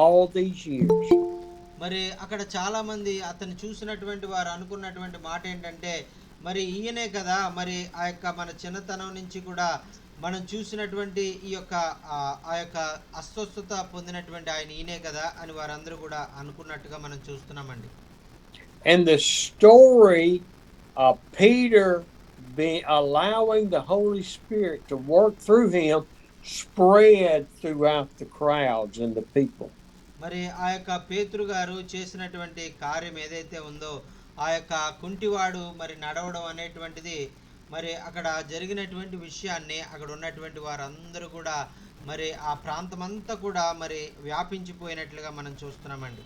[SPEAKER 3] all these years?"
[SPEAKER 1] మరి అక్కడ చాలా మంది అతను చూసినటువంటి వారు అనుకున్నటువంటి మాట ఏంటంటే మరి ఈయనే కదా మరి ఆ యొక్క మన చిన్నతనం నుంచి కూడా మనం చూసినటువంటి ఈ యొక్క ఆ యొక్క అస్వస్థత పొందినటువంటి ఆయన ఈయనే కదా అని వారందరూ కూడా అనుకున్నట్టుగా మనం చూస్తున్నామండి.
[SPEAKER 3] And the story of Peter allowing the Holy Spirit to work through him spread throughout the crowds and the people.
[SPEAKER 1] మరి ఆ యొక్క పేతురు గారు చేసినటువంటి కార్యం ఏదైతే ఉందో ఆ యొక్క కుంటివాడు మరి నడవడం అనేటువంటిది మరి అక్కడ జరిగినటువంటి విషయాన్ని అక్కడ ఉన్నటువంటి వారందరూ కూడా మరి ఆ ప్రాంతమంతా కూడా మరి వ్యాపించిపోయినట్లుగా మనం చూస్తున్నామండి.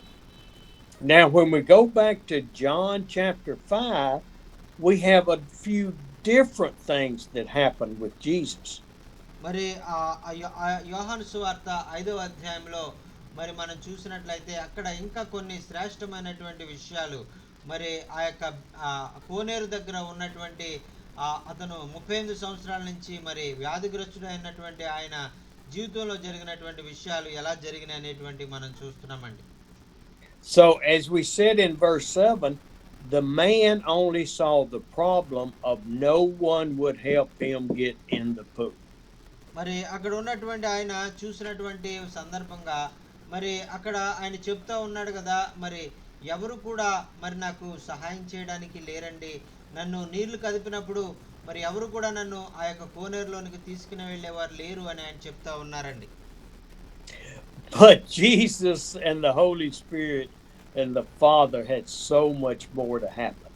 [SPEAKER 3] Now when we go back to John chapter 5, we have a few different things that happened with Jesus.
[SPEAKER 1] మరి యోహాను సువార్త 5వ అధ్యాయంలో మరి మనం చూసినట్లయితే అక్కడ ఇంకా కొన్ని శ్రేష్టమైనటువంటి విషయాలు మరి ఆ యొక్క కోనేరు దగ్గర ఉన్నటువంటి అతను 38 సంవత్సరాల నుంచి మరి వ్యాధిగ్రస్తుడైనటువంటి ఆయన జీవితంలో జరిగినటువంటి విషయాలు ఎలా జరిగినాయి అనేటువంటి మనం చూస్తున్నామండి.
[SPEAKER 3] So as we said in verse 7, the man only saw the problem of no one would help him get in the pool.
[SPEAKER 1] మరి అక్కడ ఉన్నటువంటి ఆయన చూసినటువంటి సందర్భంగా మరి అక్కడ ఆయన చెప్తా ఉన్నాడు కదా మరి ఎవరు కూడా మరి నాకు సహాయం చేయడానికి లేరండి, నన్ను నీళ్లు కదిపినప్పుడు మరి ఎవరు కూడా నన్ను ఆ యొక్క కోనేరులోనికి తీసుకుని వెళ్ళేవారు లేరు అని ఆయన చెప్తా ఉన్నారండి.
[SPEAKER 3] But Jesus and the Holy Spirit and the Father had so much more to happen.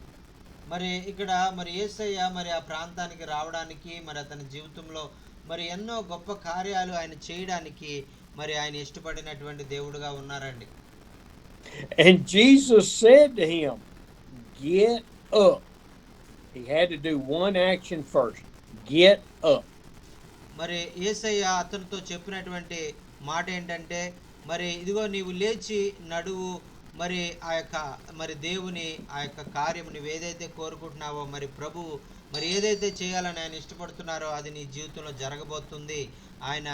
[SPEAKER 1] మరి ఇక్కడ మరి యేసయ్య మరి ఆ ప్రాంతానికి రావడానికి మరి అతని జీవితంలో మరి ఎన్నో గొప్ప కార్యాలు ఆయన చేయడానికి మరి ఆయన ఇష్టపడినటువంటి దేవుడుగా ఉన్నారండి.
[SPEAKER 3] And Jesus said to him, "Get up." He had to do one action first. Get up.
[SPEAKER 1] మరి యేసయ్య అతనితో చెప్పినటువంటి మాట ఏంటంటే మరి ఇదిగో నీవు లేచి నడువు, మరి ఆ యొక్క మరి దేవుని ఆ యొక్క కార్యం నువ్వు ఏదైతే కోరుకుంటున్నావో మరి ప్రభువు మరి ఏదైతే చేయాలని ఆయన ఇష్టపడుతున్నారో అది నీ జీవితంలో జరగబోతుంది ఆయన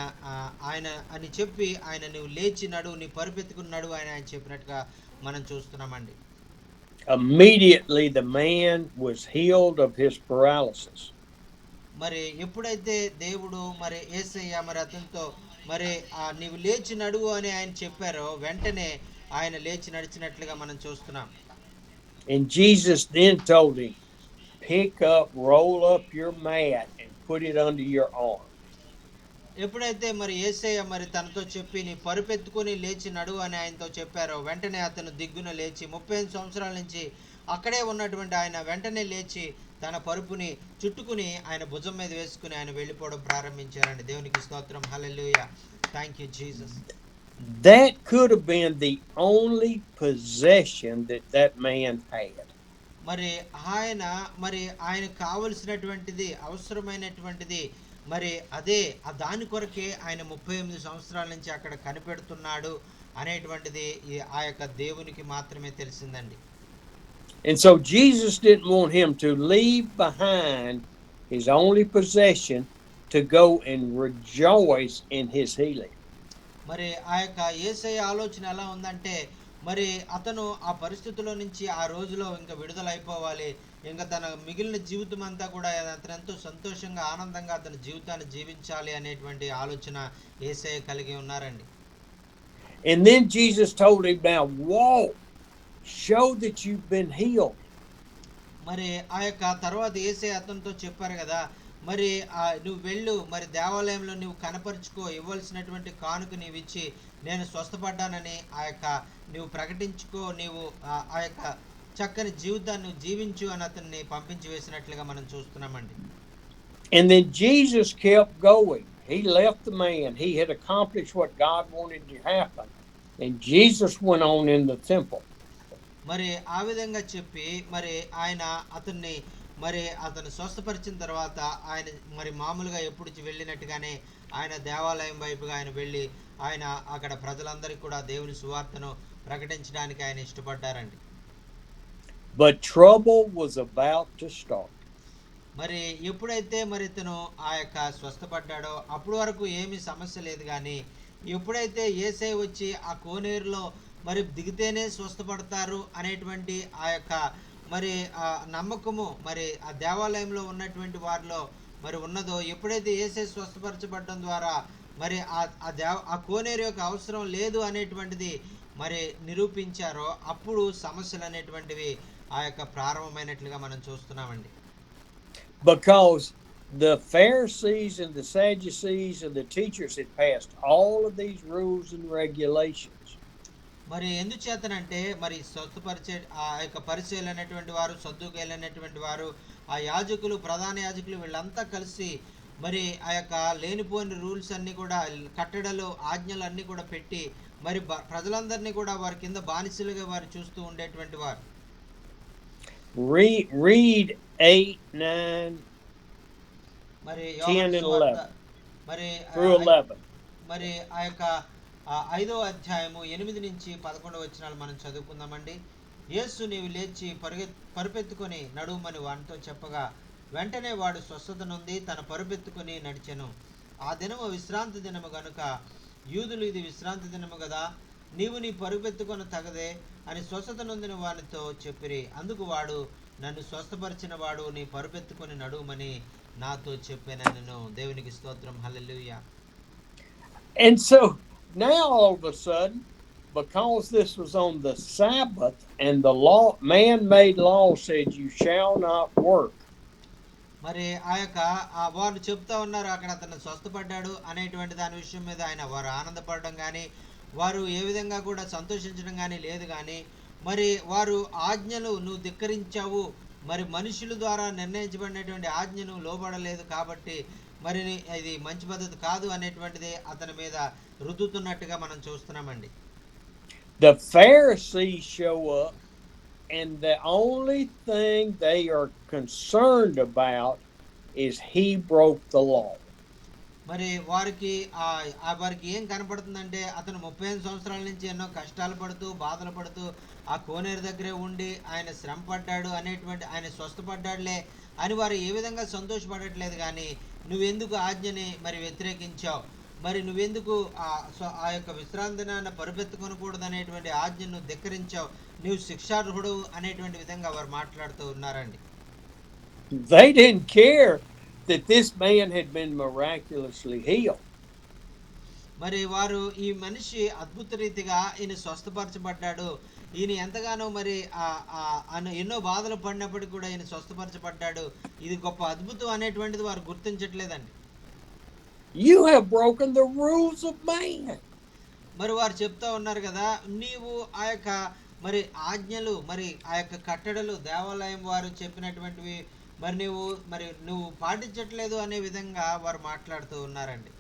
[SPEAKER 1] ఆయన అని చెప్పి ఆయన నువ్వు లేచి నడువు, నీ పరుపెత్తుకుని నడువు అని ఆయన చెప్పినట్టుగా మనం చూస్తున్నామండి.
[SPEAKER 3] Immediately the man was healed of his paralysis.
[SPEAKER 1] మరి ఎప్పుడైతే దేవుడు మరి యేసయ్య మరి అతనితో మరి నీవు లేచి నడువు అని ఆయన చెప్పారో వెంటనే ఆయన లేచి నడిచినట్లుగా మనం చూస్తున్నాం.
[SPEAKER 3] And Jesus then told him, "Pick up, roll up your mat and put it under your arm."
[SPEAKER 1] ఎప్పుడైతే మరి యేసయ్య మరి తనతో చెప్పి నీ పరుపెత్తుకొని లేచి నడువు అని ఆయనతో చెప్పారో వెంటనే అతను దిగ్గున లేచి 38 సంవత్సరాల నుంచి అక్కడే ఉన్నటువంటి ఆయన వెంటనే లేచి తన పరుపుని చుట్టుకుని ఆయన భుజం మీద వేసుకుని ఆయన వెళ్ళిపోవడం ప్రారంభించారండి. దేవునికి స్తోత్రం. హల్లెలూయా. Thank you Jesus.
[SPEAKER 3] That could have been the only possession that man had.
[SPEAKER 1] మరి ఆయనకు కావలసినటువంటిది అవసరమైనటువంటిది మరి అదే దాని కొరకే ఆయన 38 సంవత్సరాల నుంచి అక్కడ కనిపెడుతున్నాడు అనేటువంటిది ఆ యొక్క దేవునికి మాత్రమే తెలిసిందండి.
[SPEAKER 3] And so Jesus didn't want him to leave behind his only possession to go and rejoice in his healing.
[SPEAKER 1] మరి ఆ యొక్క యేసయ్య ఆలోచన ఎలా ఉందంటే మరి అతను ఆ పరిస్థితిలో నుంచి ఆ రోజులో ఇంకా విడుదల అయిపోవాలి, ఇంకా తన మిగిలిన జీవితం అంతా కూడా అతను ఎంతో సంతోషంగా ఆనందంగా అతని జీవితాన్ని జీవించాలి అనేటువంటి ఆలోచన యేసయ్య కలిగి ఉన్నారండి.
[SPEAKER 3] And then Jesus told him, now walk, show that you've been healed.
[SPEAKER 1] మరి ఆ యొక్క తర్వాత యేసయ్య అతనితో చెప్పారు కదా, మరి నువ్వు వెళ్ళు, మరి దేవాలయంలో నువ్వు కనపరుచుకో, ఇవ్వాల్సినటువంటి కానుక నీవు ఇచ్చి నేను స్వస్థపడ్డానని నువ్వు ప్రకటించుకో, నీవు ఆ యొక్క చక్కని జీవితాన్ని నువ్వు జీవించు అని అతన్ని పంపించి వేసినట్లుగా మనం చూస్తున్నామండి.
[SPEAKER 3] And then Jesus kept going. He left the man. He had accomplished what God wanted to happen. And Jesus went on in the temple.
[SPEAKER 1] మరి ఆ విధంగా చెప్పి మరి ఆయన అతన్ని మరి అతను స్వస్థపరిచిన తర్వాత ఆయన మరి మామూలుగా ఎప్పుడు వెళ్ళినట్టుగానే ఆయన దేవాలయం వైపుగా ఆయన వెళ్ళి ఆయన అక్కడ ప్రజలందరికీ కూడా దేవుని సువార్తను ప్రకటించడానికి ఆయన ఇష్టపడ్డారండి.
[SPEAKER 3] But trouble was about to start.
[SPEAKER 1] మరి ఎప్పుడైతే మరి ఇతను ఆ యొక్క స్వస్థపడ్డాడో అప్పటి వరకు ఏమీ సమస్య లేదు, కానీ ఎప్పుడైతే యేసయ్య వచ్చి ఆ కోనేరులో మరి దిగితేనే స్వస్థపడతారు అనేటువంటి ఆ యొక్క మరి ఆ నమ్మకము మరి ఆ దేవాలయంలో ఉన్నటువంటి వారిలో మరి ఉన్నదో, ఎప్పుడైతే యేసయ్య స్వస్థపరచబడడం ద్వారా మరి ఆ కోనేరు యొక్క అవసరం లేదు అనేటువంటిది మరి నిరూపించారో అప్పుడు సమస్యలు అనేటువంటివి ఆ యొక్క ప్రారంభమైనట్లుగా మనం చూస్తున్నామండి.
[SPEAKER 3] Because the Pharisees and the Sadducees and the teachers had passed all of these rules and regulations.
[SPEAKER 1] మరి ఎందుచేతనంటే మరి స్వస్థపరిచే ఆ యొక్క పరిచయాలు అనేటువంటి వారు, సద్దుకయ్యులు అనేటువంటి వారు, ఆ యాజకులు, ప్రధాన యాజకులు వీళ్ళంతా కలిసి మరి ఆ యొక్క లేనిపోయిన రూల్స్ అన్నీ కూడా, కట్టడలు, ఆజ్ఞలు అన్నీ కూడా పెట్టి మరి ప్రజలందరినీ కూడా వారి కింద బానిసలుగా వారు చూస్తూ ఉండేటువంటి వారు.
[SPEAKER 3] Read 8, 9,
[SPEAKER 1] మరి
[SPEAKER 3] 10 and 11
[SPEAKER 1] మరి
[SPEAKER 3] through 11.
[SPEAKER 1] మరి ఆ యొక్క 5వ అధ్యాయము 8 నుంచి 11 వచనాలు మనం చదువుకుందామండి. యేసు నీవు లేచి పరుపెత్తుకొని నడుమని వానితో చెప్పగా వెంటనే వాడు స్వస్థత నొంది తన పరుపెత్తుకొని నడిచెను. ఆ దినము విశ్రాంతి దినము గనుక యూదులు ఇది విశ్రాంతి దినము కదా, నీవు నీ పరుపెత్తుకొని తగదే అని స్వస్థత నొందిన వానితో చెప్పిరి. అందుకు వాడు నన్ను స్వస్థపరిచిన వాడు నీ పరుపెత్తుకొని నడుమని నాతో చెప్పానెను. దేవునికి స్తోత్రం. హల్లెలూయా.
[SPEAKER 3] And so now all of a sudden, because this was on the Sabbath and the law, man-made law said you shall not work.
[SPEAKER 1] మరి ఆ యొక్క వారు చెప్తా ఉన్నారు అక్కడ అతను స్వస్థపడ్డాడు అనేటువంటి దాని విషయం మీద వారు ఆనందపడడం కానీ, వారు ఏ విధంగా కూడా సంతోషించడం కానీ లేదు, కానీ మరి వారు ఆజ్ఞలు నువ్వు ధిక్కరించావు, మరి మనుషుల ద్వారా నిర్ణయించబడినటువంటి ఆజ్ఞను లోబడలేదు కాబట్టి మరి ఇది మంచి పద్ధతి కాదు అనేటువంటిది అతని మీద రుద్దుతున్నట్టుగా మనం చూస్తున్నామండి.
[SPEAKER 3] The Pharisees show up, and the only thing they are concerned about is he broke the law.
[SPEAKER 1] మరి వారికి ఏం కనపడుతుందంటే అతను 35 సంవత్సరాల నుంచి ఎన్నో కష్టాలు పడుతూ బాధలు పడుతూ ఆ కోనేరు దగ్గరే ఉండి ఆయన శ్రమ పడ్డాడు అనేటువంటి, ఆయన స్వస్థపడ్డాడులే అని వారు ఏ విధంగా సంతోషపడట్లేదు, కానీ నువ్వెందుకు ఆజ్ఞని మరి వ్యతిరేకించావు, మరి నువ్వెందుకు ఆ యొక్క విశ్రాంతినాన్ని పరుపెత్తుకొనకూడదు అనేటువంటి ఆజ్ఞను ధిక్కరించావు, నువ్వు శిక్షార్హుడు అనేటువంటి విధంగా వారు మాట్లాడుతూ ఉన్నారండి.
[SPEAKER 3] They didn't care that this man had been miraculously healed.
[SPEAKER 1] మరి వారు ఈ మనిషి అద్భుత రీతిగా ఈయన స్వస్థపరచబడ్డాడు, ఈయన ఎంతగానో మరి ఎన్నో బాధలు పడినప్పటికీ కూడా ఈయన స్వస్థపరచబడ్డాడు, ఇది గొప్ప అద్భుతం అనేటువంటిది వారు గుర్తించట్లేదండి.
[SPEAKER 3] You have broken the rules of man.
[SPEAKER 1] మరి వారు చెప్తా ఉన్నారు కదా, నీవు ఆ యొక్క మరి ఆజ్ఞలు, మరి ఆ యొక్క కట్టడలు, దేవాలయం వారు చెప్పినటువంటివి మరి నువ్వు పాటించట్లేదు అనే విధంగా వారు మాట్లాడుతూ ఉన్నారండి.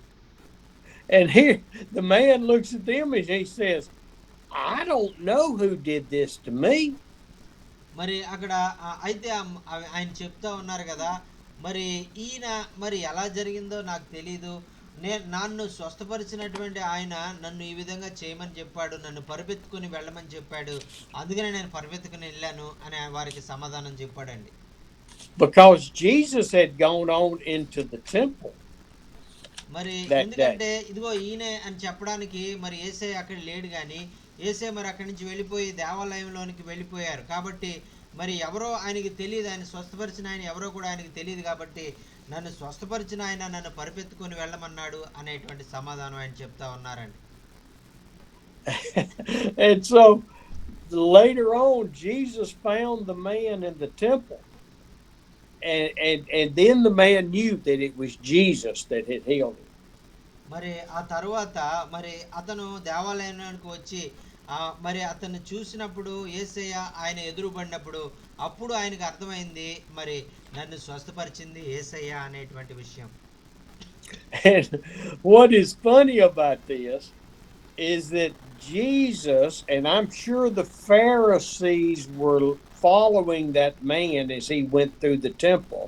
[SPEAKER 3] And here the man looks at them and he says, I don't know who did this to me.
[SPEAKER 1] మరి అక్కడ అయితే ఆయన చెప్తా ఉన్నారు కదా, మరి ఈయన మరి ఎలా జరిగిందో నాకు తెలీదు, నన్ను స్వస్థపరిచినటువంటి ఆయన నన్ను ఈ విధంగా చేయమని చెప్పాడు, నన్ను పరుపెత్తుకుని వెళ్ళమని చెప్పాడు, అందుకనే నేను పరుపెత్తుకుని వెళ్ళాను అని వారికి సమాధానం చెప్పాడండి.
[SPEAKER 3] Because Jesus had gone on into the temple.
[SPEAKER 1] మరి
[SPEAKER 3] that day.
[SPEAKER 1] ఎందుకంటే ఇదిగో ఈయనే అని చెప్పడానికి మరి యేసయ్య అక్కడ లేడు కానీ యేసయ్య మరి అక్కడి నుంచి వెళ్ళిపోయి దేవాలయంలోనికి వెళ్ళిపోయారు కాబట్టి మరి ఎవరో ఆయనకి తెలియదు, ఆయన స్వస్థపరిచిన ఆయన ఎవరో కూడా ఆయనకి తెలియదు కాబట్టి నన్ను స్వస్థపరిచిన ఆయన నన్ను పరిపెత్తుకొని వెళ్ళమన్నాడు అనేటువంటి సమాధానం ఆయన చెప్తా ఉన్నారండి.
[SPEAKER 3] And so later on, Jesus found the man in the temple. And then the man knew that it was Jesus that had healed him.
[SPEAKER 1] మరి ఆ తరువాత మరి అతను దేవాలయానికి వచ్చి మరి అతన్ని చూసినప్పుడు యేసయ్య ఆయన ఎదురుపడినప్పుడు అప్పుడు ఆయనకు అర్థమైంది మరి నన్ను స్వస్థపరిచింది యేసయ్య అనేటువంటి విషయం.
[SPEAKER 3] And what is funny about this is that Jesus, and I'm sure the Pharisees were following that man as he went through the temple.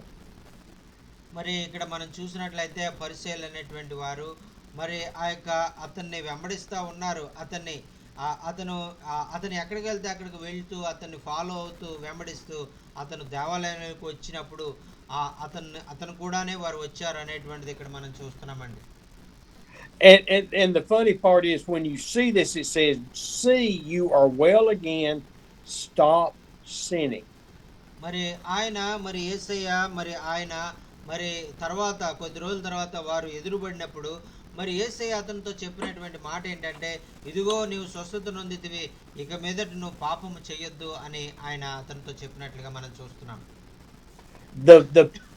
[SPEAKER 1] మరి ఇక్కడ మనం చూసినట్లయితే పరిసయ్యులు అనేటువంటి వారు మరి ఆ యొక్క అతన్ని వెంబడిస్తూ ఉన్నారు. అతను ఎక్కడికి వెళ్తే అక్కడికి వెళ్తూ అతన్ని ఫాలో అవుతూ వెంబడిస్తూ అతను దేవాలయానికి వచ్చినప్పుడు అతను కూడానే వారు వచ్చారు అనేటువంటిది ఇక్కడ మనం చూస్తున్నామండి.
[SPEAKER 3] And the funny part is when you see this, it says, "See, you are well again. Stop sinning."
[SPEAKER 1] మరి ఆయన మరి యేసయ్య మరి ఆయన మరి తర్వాత కొద్ది రోజుల తర్వాత వారు ఎదురుపడినప్పుడు మరి యేసయ్య అతనితో చెప్పినటువంటి మాట ఏంటంటే, ఇదిగో నీవు స్వస్థత నొందితివి, ఇక మీదట నువ్వు పాపము చేయొద్దు అని ఆయన అతనితో చెప్పినట్లుగా మనం చూస్తున్నాం.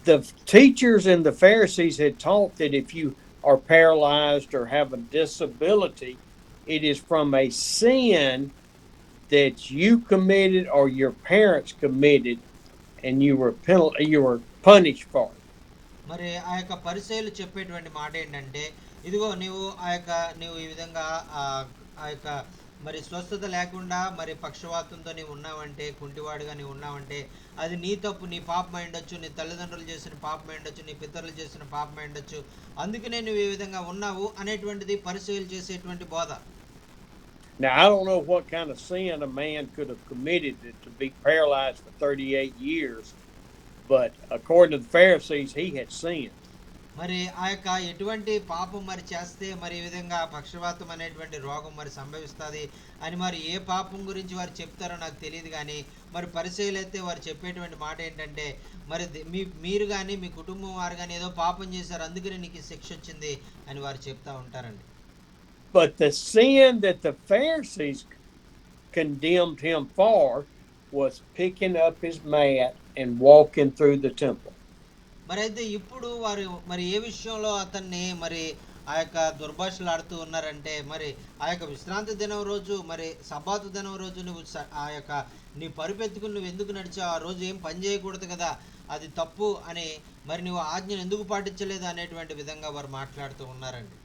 [SPEAKER 3] The teachers and the Pharisees had taught that if you are paralyzed or have a disability, it is from a sin that you committed or your parents committed, and you were punished for it.
[SPEAKER 1] మరి ఆ యొక్క పరిసయ్యులు చెప్పేటువంటి మాట ఏంటంటే, ఇదిగో నీవు ఈ విధంగా ఆ యొక్క మరి స్వస్థత లేకుండా మరి పక్షవాతంతో నీవు ఉన్నావంటే, కుంటివాడుగా నీవు ఉన్నావంటే అది నీ తప్పు, నీ పాపమై ఉండొచ్చు, నీ తల్లిదండ్రులు చేసిన పాపమై ఉండొచ్చు, నీ పితరులు చేసిన పాపమై ఉండొచ్చు, అందుకనే నువ్వు ఈ విధంగా ఉన్నావు అనేటువంటిది పరిసయ్యులు చేసేటువంటి బోధ.
[SPEAKER 3] Now, I don't know what kind of sin a man could have committed to be paralyzed for 38 years, but according to the Pharisees, he had sinned.
[SPEAKER 1] మరి ఆ యొక్క ఎటువంటి పాపం మరి చేస్తే మరి ఈ విధంగా పక్షవాతం అనేటువంటి రోగం మరి సంభవిస్తుంది అని మరి ఏ పాపం గురించి వారు చెప్తారో నాకు తెలియదు కానీ మరి పరిసయ్యులు అయితే వారు చెప్పేటువంటి మాట ఏంటంటే, మరి మీరు కానీ మీ కుటుంబం వారు కానీ ఏదో పాపం చేశారు అందుకనే నీకు శిక్ష వచ్చింది అని వారు చెప్తా ఉంటారండి.
[SPEAKER 3] But the sin that the Pharisees condemned him for was picking up his mat and walking through the temple.
[SPEAKER 1] మరి అయితే ఇప్పుడు వారు మరి ఏ విషయంలో అతన్ని మరి ఆ యొక్క దుర్భాషలు ఆడుతూ ఉన్నారంటే, మరి ఆ యొక్క విశ్రాంతి దినం రోజు మరి సబ్బాతు దినం రోజు నువ్వు ఆ యొక్క నీ పరుపెత్తుకుని నువ్వు ఎందుకు నడిచావు, ఆ రోజు ఏం పని చేయకూడదు కదా, అది తప్పు అని మరి నువ్వు ఆజ్ఞను ఎందుకు పాటించలేదు అనేటువంటి విధంగా వారు మాట్లాడుతూ ఉన్నారండి.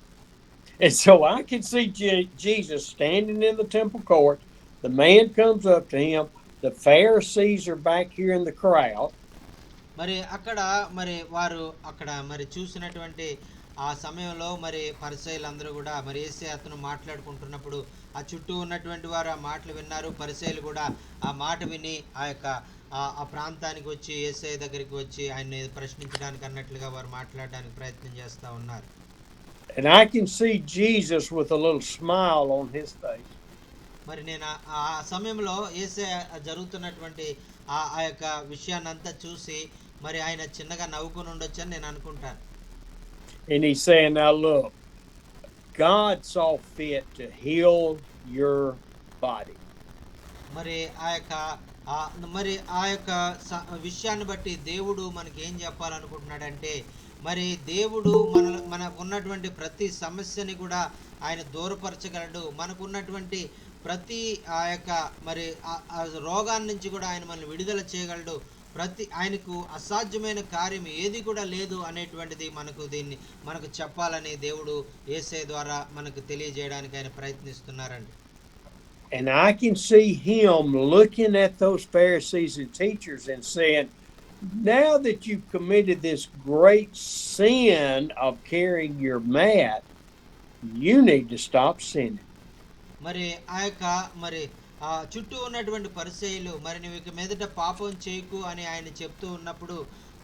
[SPEAKER 3] And so I can see Jesus standing in the temple court. The man comes up to him. The Pharisees are back here in the crowd.
[SPEAKER 1] మరి అక్కడ మరి వారు అక్కడ మరి చూసినటువంటి ఆ సమయంలో మరి పరిసయ్యులందరూ కూడా మరి యేసయ్య అతను మాట్లాడుకుంటున్నప్పుడు ఆ చుట్టూ ఉన్నటువంటి వారు ఆ మాటలు విన్నారు. పరిసయ్యులు కూడా ఆ మాట విని ఆ యొక్క ఆ ప్రాంతానికి వచ్చి యేసయ్య దగ్గరికి వచ్చి ఆయన్ని ప్రశ్నించడానికి అన్నట్లుగా వారు మాట్లాడడానికి ప్రయత్నం చేస్తూ ఉన్నారు.
[SPEAKER 3] And I can see Jesus with a little smile on his face.
[SPEAKER 1] మరి నేను ఆ సమయంలో యేసయ్య జరుగుతున్నటువంటి ఆ యొక్క విషయాన్ని అంతా చూసి మరి ఆయన చిన్నగా నవ్వుకుని ఉండొచ్చు అని నేను అనుకుంటాను.
[SPEAKER 3] And he's saying, now look, God saw fit to heal your body.
[SPEAKER 1] మరి ఆ యొక్క విషయాన్ని బట్టి దేవుడు మనకి ఏం చెప్పాలనుకుంటున్నాడంటే, మరి దేవుడు మనకు ఉన్నటువంటి ప్రతి సమస్యని కూడా ఆయన దూరపరచగలడు. మనకు ఉన్నటువంటి ప్రతి ఆ యొక్క మరి ఆ రోగాన్ని నుంచి కూడా ఆయన మనల్ని విడుదల చేయగలడు. ఆయనకు అసాధ్యమైన కార్యం ఏది కూడా లేదు అనేటువంటిది మనకు చెప్పాలని దేవుడు యేసయ్య ద్వారా మనకు తెలియజేయడానికి ఆయన ప్రయత్నిస్తున్నారండి.
[SPEAKER 3] And I can see him looking at those Pharisees and teachers and saying, now that you've committed this great sin of carrying your mat, you need to stop sinning.
[SPEAKER 1] మరి ఆ యొక్క మరి చుట్టూ ఉన్నటువంటి పరిసయ్యులు మరి నువ్వు ఇక మీదట పాపం చేయకు అని ఆయన చెప్తూ ఉన్నప్పుడు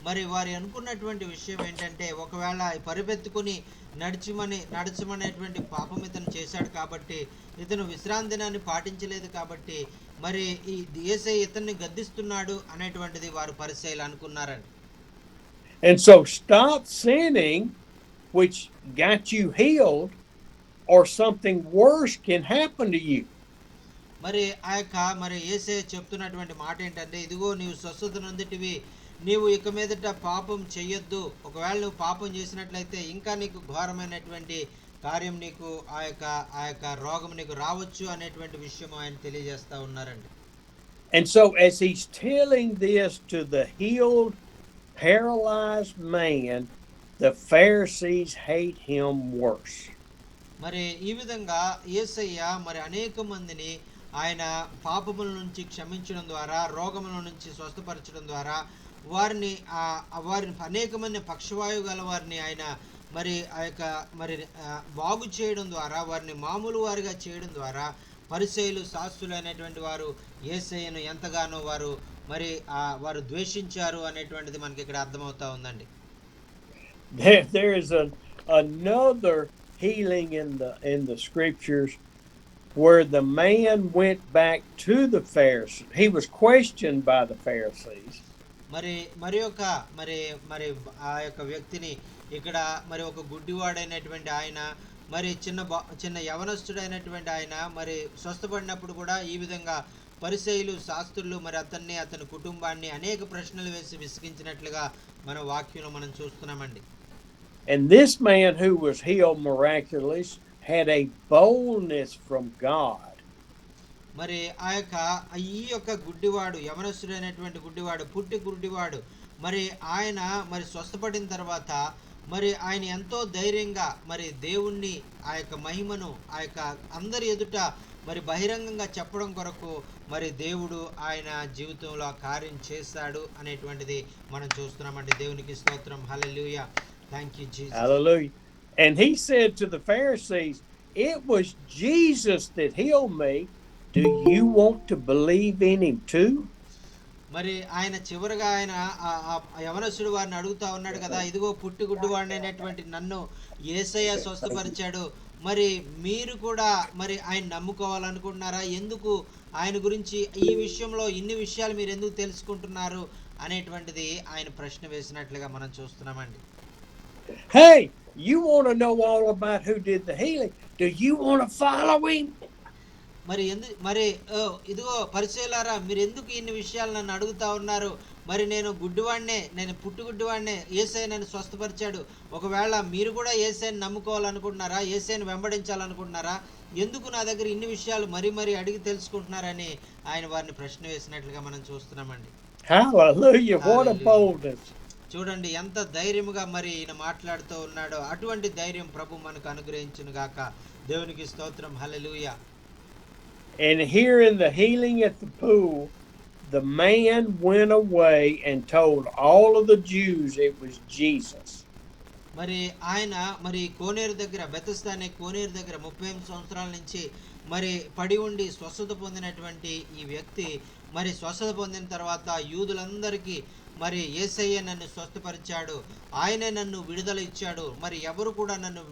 [SPEAKER 1] మరి వారు అనుకున్నటువంటి విషయం ఏంటంటే ఒకవేళ పరిపెత్తుకుని నడచమనేటువంటి పాపం ఇతను చేశాడు కాబట్టి, ఇతను విశ్రాంతి దినాన్ని పాటించలేదు కాబట్టి మరి ఈ యేసయ్య ఇతన్ని గద్దిస్తున్నాడు అనేటువంటిది వారు పరిసయ్యులు అనుకున్నారండి.
[SPEAKER 3] And so stop sinning, which got you healed, or something worse can happen to you.
[SPEAKER 1] మరి మరి యేసయ్య చెప్తున్నటువంటి మాట ఏంటంటే, ఇదిగో నీవు స్వస్థత నొందిటివి, నీవు ఇక మీదట పాపం చెయ్యొద్దు, ఒకవేళ నువ్వు పాపం చేసినట్లయితే ఇంకా నీకు ఘోరమైనటువంటి కార్యం నీకు ఆ యొక్క రోగం నీకు రావచ్చు అనేటువంటి విషయం ఆయన తెలియజేస్తా ఉన్నారండి.
[SPEAKER 3] And so as he's telling this to the healed, paralyzed man, the Pharisees hate him worse.
[SPEAKER 1] మరి ఈ విధంగా యేసయ్య మరి అనేక మందిని ఆయన పాపముల నుంచి క్షమించడం ద్వారా, రోగముల నుంచి స్వస్థపరచడం ద్వారా వారిని అనేక మంది పక్షవాయువు గల వారిని ఆయన మరి మరి బాగు చేయడం ద్వారా, వారిని మామూలు వారిగా చేయడం ద్వారా పరిసయ్యులు శాస్త్రులు అనేటువంటి వారు యేసయ్యను ఎంతగానో వారు ద్వేషించారు అనేటువంటిది మనకి ఇక్కడ అర్థమవుతా ఉందండి.
[SPEAKER 3] There is another healing in the scriptures where the man went back to the Pharisees. He was questioned by the Pharisees.
[SPEAKER 1] మరి ఆ యొక్క వ్యక్తిని ఇక్కడ మరి ఒక గుడ్డివాడైనటువంటి ఆయన, మరి చిన్న యవనస్తుడైనటువంటి ఆయన మరి స్వస్థపడినప్పుడు కూడా ఈ విధంగా పరిసయ్యులు శాస్త్రులు మరి అతని కుటుంబాన్ని అనేక ప్రశ్నలు వేసి విసిగించినట్లుగా మన వాక్యంలో మనం చూస్తున్నామండి.
[SPEAKER 3] And this man who was healed miraculously had a boldness from God.
[SPEAKER 1] మరి ఈ యొక్క గుడ్డివాడు, యవనస్తుడైనటువంటి గుడ్డివాడు, పుట్టి గుడ్డివాడు, మరి ఆయన మరి స్వస్థపడిన తర్వాత మరి ఆయన ఎంతో ధైర్యంగా మరి దేవుణ్ణి ఆ యొక్క మహిమను ఆ యొక్క అందరి ఎదుట మరి బహిరంగంగా చెప్పడం కొరకు మరి దేవుడు ఆయన జీవితంలో ఆ కార్యం చేశాడు అనేటువంటిది మనం చూస్తున్నామండి. దేవునికి స్తోత్రం. హల్లెలూయా. Thank you Jesus.
[SPEAKER 3] Hallelujah. And he said to the Pharisees, it was Jesus that healed me. Do you want to believe in him too?
[SPEAKER 1] మరి ఆయన చివరిగా ఆయన యవనస్తుడు వారిని అడుగుతా ఉన్నాడు కదా, ఇదిగో పుట్టుగుడ్డు వాడినటువంటి నన్ను యేసయ్య స్వస్థపరిచాడు, మరి మీరు కూడా మరి ఆయన నమ్ముకోవాలనుకుంటున్నారా? ఎందుకు ఆయన గురించి ఈ విషయంలో ఇన్ని విషయాలు మీరు ఎందుకు తెలుసుకుంటున్నారు అనేటువంటిది ఆయన ప్రశ్న వేసినట్లుగా మనం చూస్తున్నామండి.
[SPEAKER 3] Hey, you want to know all about who did the healing? Do you want to follow him?
[SPEAKER 1] ఇదిగో పరిచయలారా, మీరు ఎందుకు ఇన్ని విషయాలు నన్ను అడుగుతా ఉన్నారు? మరి నేను గుడ్డివాడినే, నేను పుట్టుగుడ్డివాడినే, యేసయ్య నన్ను స్వస్థపరిచాడు, ఒకవేళ మీరు కూడా యేసయ్యని నమ్ముకోవాలనుకుంటున్నారా, యేసయ్యని వెంబడించాలనుకుంటున్నారా, ఎందుకు నా దగ్గర ఇన్ని విషయాలు మరీ అడిగి తెలుసుకుంటున్నారని ఆయన వారిని ప్రశ్న వేసినట్లుగా మనం చూస్తున్నామండి.
[SPEAKER 3] Hallelujah. What a boldness.
[SPEAKER 1] చూడండి ఎంత ధైర్యముగా మరి ఈయన మాట్లాడుతూ ఉన్నాడో. అటువంటి ధైర్యం ప్రభు మనకు అనుగ్రహించును గాక. దేవునికి స్తోత్రం. హల్లెలూయా.
[SPEAKER 3] And here in the healing at the pool, the man went away and told all of the Jews it was Jesus.
[SPEAKER 1] మరి ఆయన మరి కోనేరు దగ్గర, బెతస్దా అనే కోనేరు దగ్గర 38 సంవత్సరాల నుంచి మరి పడి ఉండి స్వస్థత పొందినటువంటి ఈ వ్యక్తి మరి స్వస్థత పొందిన తర్వాత యూదులందరికీ మరి యేసయ్య నన్ను స్వస్థపరిచాడు, ఆయనే నన్ను విడుదల ఇచ్చాడు, మరి ఎవరు కూడా నన్ను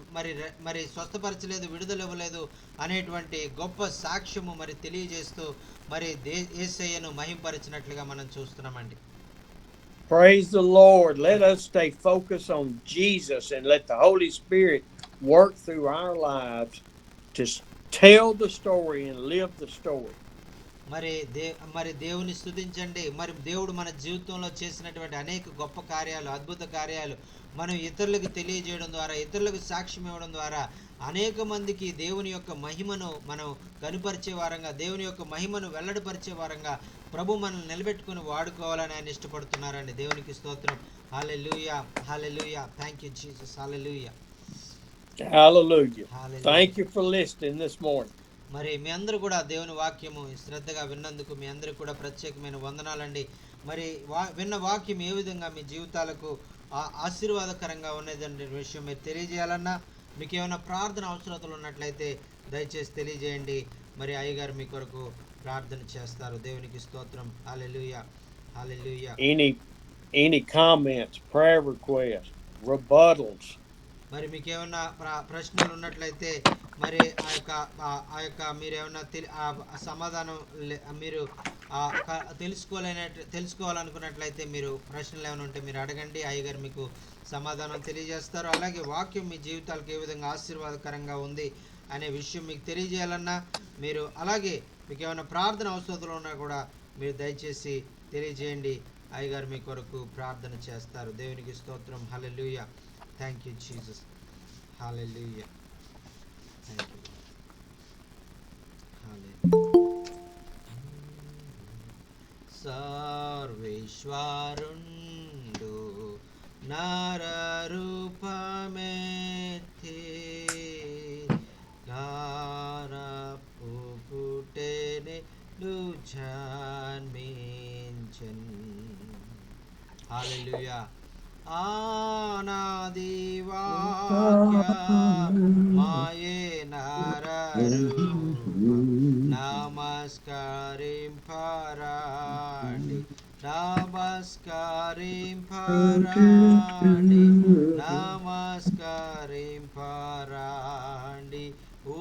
[SPEAKER 1] మరి స్వస్థపరచలేదు, విడుదల ఇవ్వలేదు అనేటువంటి గొప్ప సాక్ష్యము మరి తెలియజేస్తూ మరి యేసయ్యను మహింపరిచినట్లుగా మనం చూస్తున్నామండి.
[SPEAKER 3] Praise the Lord. Let us stay focused on Jesus and let the Holy Spirit work through our lives to tell the story and live the story.
[SPEAKER 1] మరి దేవుని స్తుతించండి. మరి దేవుడు మన జీవితంలో చేసినటువంటి అనేక గొప్ప కార్యాలు, అద్భుత కార్యాలు మనం ఇతరులకు తెలియజేయడం ద్వారా, ఇతరులకు సాక్ష్యం ఇవ్వడం ద్వారా అనేక మందికి దేవుని యొక్క మహిమను మనం కనుపరిచే వారంగా, దేవుని యొక్క మహిమను వెల్లడిపరిచే వారంగా ప్రభు మనల్ని నిలబెట్టుకుని వాడుకోవాలని ఆయన ఇష్టపడుతున్నారండి. దేవునికి స్తోత్రం. హల్లెలూయా. హల్లెలూయా. Thank you Jesus. హల్లెలూయా.
[SPEAKER 3] Hallelujah. Thank you for listening this morning.
[SPEAKER 1] మరి మీ అందరూ కూడా దేవుని వాక్యము శ్రద్ధగా విన్నందుకు మీ అందరికి కూడా ప్రత్యేకమైన వందనాలండి. మరి విన్న వాక్యం ఏ విధంగా మీ జీవితాలకు ఆశీర్వాదకరంగా ఉన్నదంటే విషయం మీరు తెలియజేయాలన్నా, మీకు ఏమైనా ప్రార్థన అవసరతలు ఉన్నట్లయితే దయచేసి తెలియజేయండి. మరి అయ్యగారు మీ కొరకు ప్రార్థన చేస్తారు. దేవునికి స్తోత్రం. హల్లెలూయా. హల్లెలూయా.
[SPEAKER 3] any comments, prayer requests, rebuttals.
[SPEAKER 1] మరి మీకు ఏమన్నా ప్రశ్నలు ఉన్నట్లయితే మరి ఆ యొక్క మీరు ఏమన్నా సమాధానం మీరు తెలుసుకోవాలనుకున్నట్లయితే మీరు ప్రశ్నలు ఏమైనా ఉంటే మీరు అడగండి, అయ్యగారు మీకు సమాధానం తెలియజేస్తారు. అలాగే వాక్యం మీ జీవితాలకు ఏ విధంగా ఆశీర్వాదకరంగా ఉంది అనే విషయం మీకు తెలియజేయాలన్నా మీరు, అలాగే మీకు ఏమైనా ప్రార్థన అవసరాలు ఉన్నా కూడా మీరు దయచేసి తెలియజేయండి. అయ్యగారు మీ కొరకు ప్రార్థన చేస్తారు. దేవునికి స్తోత్రం. హల్లెలూయా. Thank you Jesus. హల్లెలూయా. Thank you. సర్వేశ్వరుండు నరరూపమెత్తి పుటెనే జన్మించెన్. హల్లెలూయా. ఆనాది వాక్య మాయే నరరూపం నమస్కరింపరాండి, నమస్కరింపరాండి, నమస్కరింపరాండి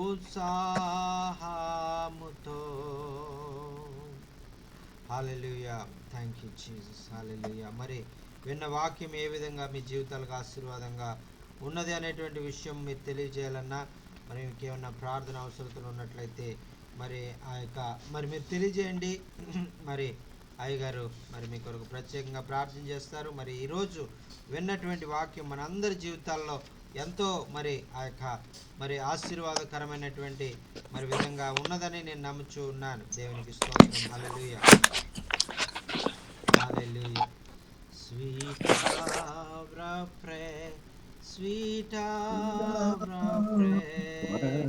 [SPEAKER 1] ఉత్సాహముతో. హల్లెలూయా. Thank you Jesus. హల్లెలూయా. మరి విన్న వాక్యం ఏ విధంగా మీ జీవితాలకు ఆశీర్వాదంగా ఉన్నది అనేటువంటి విషయం మీరు తెలియజేయాలన్నా, మరి మీకు ఏమన్నా ప్రార్థన అవసరతలు ఉన్నట్లయితే మరి మరి మీరు తెలియజేయండి. మరి అయ్యగారు మరి మీ కొరకు ప్రత్యేకంగా ప్రార్థన చేస్తారు. మరి ఈరోజు విన్నటువంటి వాక్యం మనందరి జీవితాల్లో ఎంతో మరి మరి ఆశీర్వాదకరమైనటువంటి మరి విధంగా ఉన్నదని నేను నమ్ముచూ ఉన్నాను. దేవునికి స్తోత్రం. హల్లెలూయా. హల్లెలూయా. Sweet hour of prayer, sweet hour of prayer.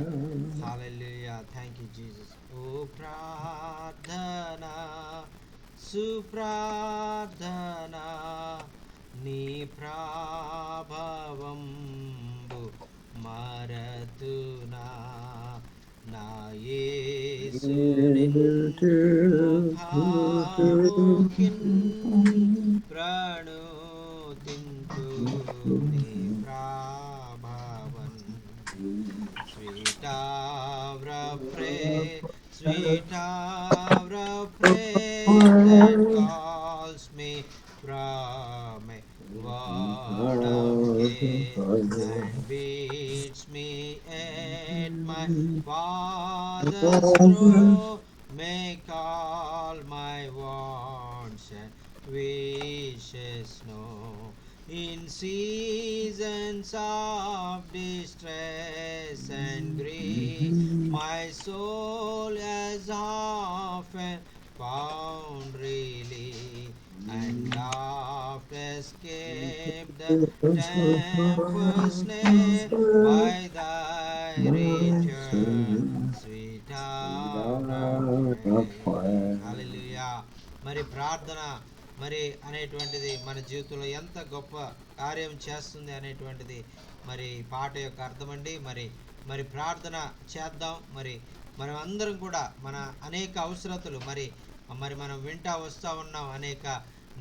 [SPEAKER 1] Hallelujah. Thank you, Jesus. Oh, pradhana, supradhana, ni prabhavambu maratuna, na yesunin mukhamukin ప్రణుతింతు నీ ప్రభావం. Sweet hour of prayer, sweet hour of prayer that calls me from a world of care and beats me at my Father's throne. Make all my wants and wishes know. In seasons of distress and grief, my soul has often found relief and oft escaped the tempest's snare by thy return, sweet hour of prayer. Hallelujah. మరి ప్రార్థన మరి అనేటువంటిది మన జీవితంలో ఎంత గొప్ప కార్యం చేస్తుంది అనేటువంటిది మరి పాట యొక్క అర్థమండి. మరి ప్రార్థన చేద్దాం. మరి మనం అందరం కూడా మన అనేక అవసరతలు మరి మనం వింటా వస్తూ ఉన్నాం. అనేక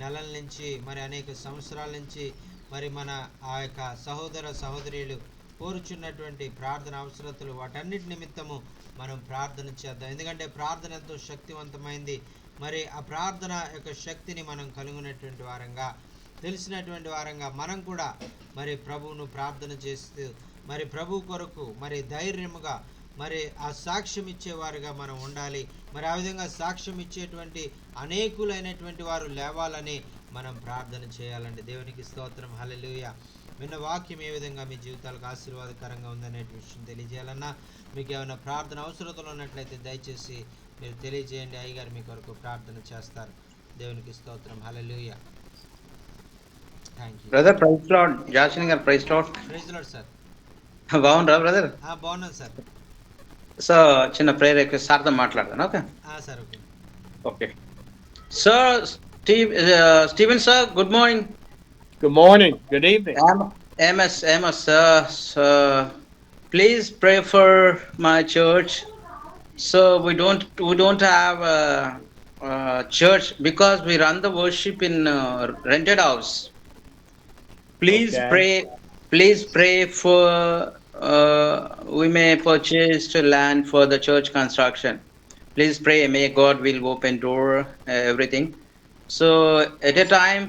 [SPEAKER 1] నెలల నుంచి మరి అనేక సంవత్సరాల నుంచి మరి మన ఆ యొక్క సహోదర సహోదరీలు కోరుచున్నటువంటి ప్రార్థన అవసరతలు, వాటన్నిటి నిమిత్తము మనం ప్రార్థన చేద్దాం. ఎందుకంటే ప్రార్థన ఎంతో శక్తివంతమైంది. మరి ఆ ప్రార్థన యొక్క శక్తిని మనం కలుగునటువంటి వారంగా, తెలిసినటువంటి వారంగా మనం కూడా మరి ప్రభువును ప్రార్థన చేస్తూ మరి ప్రభు కొరకు మరి ధైర్యముగా మరి ఆ సాక్ష్యం ఇచ్చేవారుగా మనం ఉండాలి. మరి ఆ విధంగా సాక్ష్యం ఇచ్చేటువంటి అనేకులైనటువంటి వారు లేవాలని మనం ప్రార్థన చేయాలండి. దేవునికి స్తోత్రం. హల్లెలూయా. విన్న వాక్యం ఏ విధంగా మీ జీవితాలకు ఆశీర్వాదకరంగా ఉందనే విషయం తెలియజేయాలన్నా, మీకు ఏమైనా ప్రార్థన అవసరతలు ఉన్నట్లయితే దయచేసి మీరు తెలియజేయండి. అయ్యగారు మీ కొరకు ప్రార్థన చేస్తారు. దేవునికి స్తోత్రం. హల్లెలూయా. Thank you
[SPEAKER 5] brother. Praise Lord. Justin గారు praise Lord.
[SPEAKER 1] Praise Lord sir.
[SPEAKER 5] బాగుండ్రా బ్రదర్?
[SPEAKER 1] బాగున్నాను సార్.
[SPEAKER 5] సో చిన్న ప్రేయర్ రిక్వెస్ట్ సార్తో మాట్లాడతాను. Okay
[SPEAKER 1] sir. Okay
[SPEAKER 5] okay sir. Steven sir, good morning.
[SPEAKER 3] Good morning. Good evening.
[SPEAKER 5] Amos sir, please pray for my church. So we don't have church, because we run the worship in rented house. Please
[SPEAKER 3] Okay.
[SPEAKER 5] pray. Please pray for we may purchase the land for the church construction. Please pray. May God will open door everything. So at a time,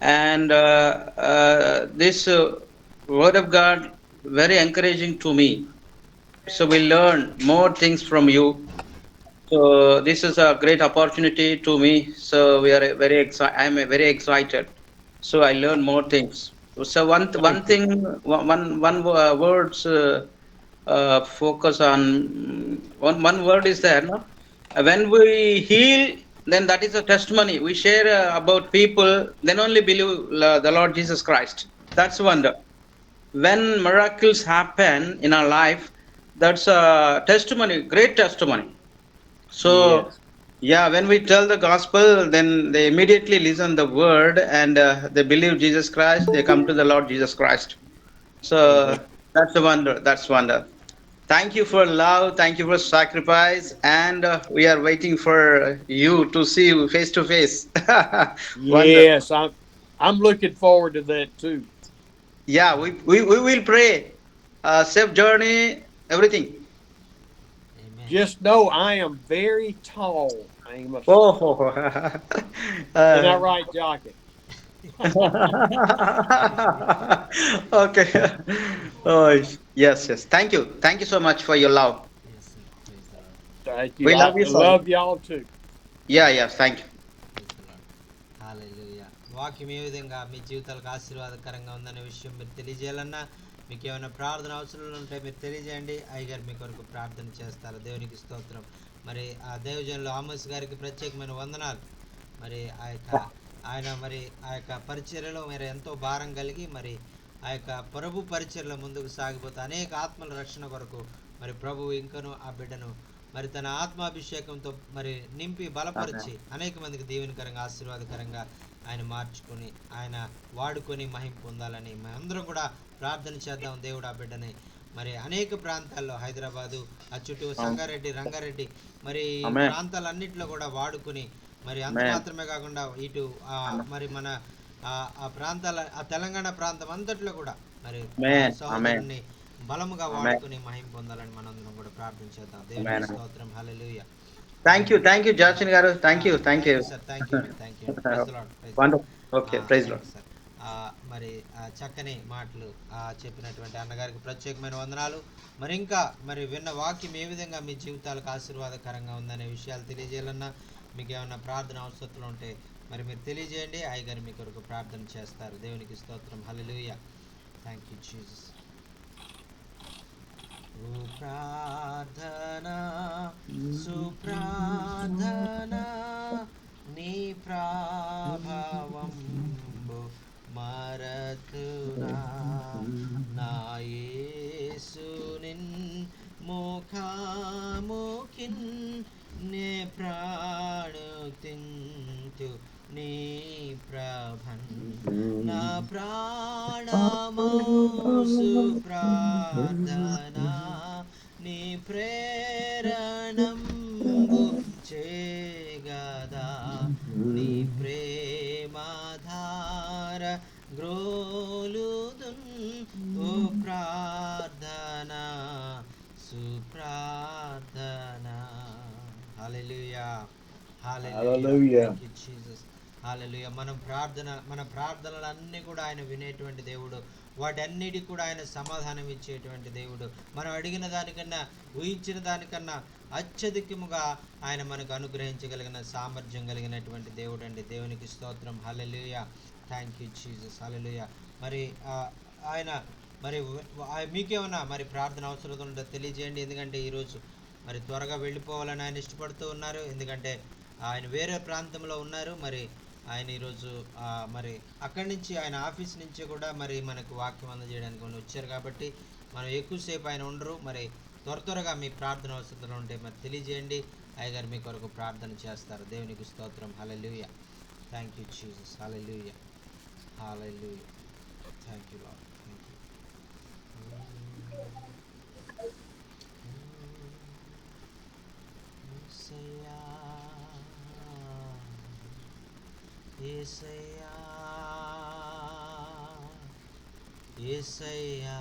[SPEAKER 5] and this word of God very encouraging to me. So we learn more things from you. So this is a great opportunity to me. So we are very excited. I am very excited. So I learn more things. So one
[SPEAKER 3] Thank you.
[SPEAKER 5] thing, one words focus on one word is there. No, when we heal, then that is a testimony. We share about people, then only believe the Lord Jesus Christ. That's wonder. When miracles happen in our life, that's a testimony, great testimony. So,
[SPEAKER 3] Yes.
[SPEAKER 5] yeah, when we tell the gospel, then they immediately listen the word and they believe Jesus Christ. They come to the Lord Jesus Christ.
[SPEAKER 3] Amen.
[SPEAKER 5] So that's a wonder. That's wonder. Thank you for love. Thank you for sacrifice. And we are waiting for you to see you face to face. Wonder.
[SPEAKER 3] Yes, I'm looking forward to that too.
[SPEAKER 5] Yeah, we will pray. Safe journey, everything.
[SPEAKER 1] Amen.
[SPEAKER 3] Just know I am very tall, Amos.
[SPEAKER 5] Oh,
[SPEAKER 3] Isn't that
[SPEAKER 5] uh,
[SPEAKER 3] right, Jockey?
[SPEAKER 5] okay. Oh, yes, yes. Thank you so much for your love.
[SPEAKER 1] Yes, sir. Praise the Lord.
[SPEAKER 3] Thank you.
[SPEAKER 5] We
[SPEAKER 3] I
[SPEAKER 5] love you, sir.
[SPEAKER 3] love y'all too.
[SPEAKER 5] Yeah, yes. Thank you.
[SPEAKER 1] Praise the lord. హల్లెలూయా. వాక్యం ఏ విధంగా మీ జీవితాలకు ఆశీర్వాదకరంగా ఉందనే విషయం మీరు తెలియజేయాలన్నా, మీకు ఏమైనా ప్రార్థన అవసరాలు ఉంటే మీరు తెలియజేయండి. అయ్యగారు మీ కొరకు ప్రార్థన చేస్తారు. దేవునికి స్తోత్రం. మరి ఆ దైవజనులు ఆమోస్ గారికి ప్రత్యేకమైన వందనాలు. మరి ఆయన మరి ఆ యొక్క పరిచర్యలో మరి ఎంతో భారం కలిగి మరి ఆ యొక్క ప్రభు పరిచర్యలో ముందుకు సాగిపోతే అనేక ఆత్మల రక్షణ కొరకు మరి ప్రభు ఇంకను ఆ బిడ్డను మరి తన ఆత్మాభిషేకంతో మరి నింపి బలపరిచి అనేక మందికి దీవెనకరంగా ఆశీర్వాదకరంగా ఆయన మార్చుకొని ఆయన వాడుకొని మహిమ పొందాలని మనందరం కూడా ప్రార్థన చేద్దాం. దేవుడు ఆ బిడ్డని మరి అనేక ప్రాంతాల్లో హైదరాబాదు ఆ చుట్టూ సంగారెడ్డి, రంగారెడ్డి మరి ఈ
[SPEAKER 5] Amen.
[SPEAKER 1] ప్రాంతాలన్నింటిలో కూడా వాడుకొని మరి అంత
[SPEAKER 5] Amen.
[SPEAKER 1] మాత్రమే కాకుండా ఇటు మరి మన ఆ ప్రాంతాల ఆ తెలంగాణ ప్రాంతం అంతట్లో కూడా మరి
[SPEAKER 5] Amen.
[SPEAKER 1] సహోదరుని బలముగా
[SPEAKER 5] Amen.
[SPEAKER 1] వాడుకొని మహిమ పొందాలని మనందరం కూడా ప్రార్థన చేద్దాం. దేవునికి
[SPEAKER 5] Amen.
[SPEAKER 1] స్తోత్రం. హల్లెలూయా.
[SPEAKER 5] Thank you, Justin garu. Thank you, thank you.
[SPEAKER 1] Sir. Thank you అండి. Praise the Lord.
[SPEAKER 5] Wonderful. Okay, praise
[SPEAKER 1] thank
[SPEAKER 5] Lord.
[SPEAKER 1] You sir. మరి చక్కని మాటలు చెప్పినటువంటి అన్నగారికి ప్రత్యేకమైన వందనాలు. మరి ఇంకా మరి విన్న వాక్యం ఏ విధంగా మీ జీవితాలకు ఆశీర్వాదకరంగా ఉందనే విషయాలు తెలియజేయాలన్నా, మీకు ఏమైనా ప్రార్థన అవసరాలు ఉంటే మరి మీరు తెలియజేయండి. అయ్యగారు మీ కొరకు ప్రార్థన చేస్తారు. దేవునికి స్తోత్రం. హల్లెలూయా. Thank you Jesus. ప్రార్థనా సుప్రార్థనా నీ ప్రాభవంబు మరతునా నా యేసునిన్ ముఖాముఖిన్ నే ప్రాణుతింతు నీ ప్రభన్ నా ప్రాణమౌ సుప్రార్థనా నీ ప్రేరణంబు చేగదా నీ ప్రేమధార గ్రోలుదున్ ఓ ప్రార్థనా సుప్రార్థనా. హల్లెలూయా.
[SPEAKER 3] Hallelujah.
[SPEAKER 1] Thank you Jesus. హల్లెలూయా. మన ప్రార్థనలన్నీ కూడా ఆయన వినేటువంటి దేవుడు. వాటన్నిటికి కూడా ఆయన సమాధానం ఇచ్చేటువంటి దేవుడు. మనం అడిగిన దానికన్నా ఊహించిన దానికన్నా అత్యధికముగా ఆయన మనకు అనుగ్రహించగలిగిన సామర్థ్యం కలిగినటువంటి దేవుడు అండి. దేవునికి స్తోత్రం. హల్లెలూయా. Thank you Jesus. హల్లెలూయా. మరి ఆయన మరి మీకేమన్నా మరి ప్రార్థన అవసరం ఉంటే తెలియజేయండి. ఎందుకంటే ఈరోజు మరి త్వరగా వెళ్ళిపోవాలని ఆయన ఇష్టపడుతూ ఉన్నారు. ఎందుకంటే ఆయన వేరే ప్రాంతంలో ఉన్నారు. మరి ఆయన ఈరోజు మరి అక్కడి నుంచి ఆయన ఆఫీస్ నుంచి కూడా మరి మనకు వాక్యం అందజేయడానికి వచ్చారు కాబట్టి మనం ఎక్కువసేపు ఆయన ఉండరు. మరి త్వరగా మీ ప్రార్థన అవసరాలు ఉంటే మరి తెలియజేయండి. అయ్యగారు మీ కొరకు ప్రార్థన చేస్తారు. దేవునికి స్తోత్రం. హల్లెలూయా. Thank you Jesus. హల్లెలూయా. హల్లెలూయా. Thank you Lord. Thank you. యేసయ్యా యేసయ్యా యేసయ్యా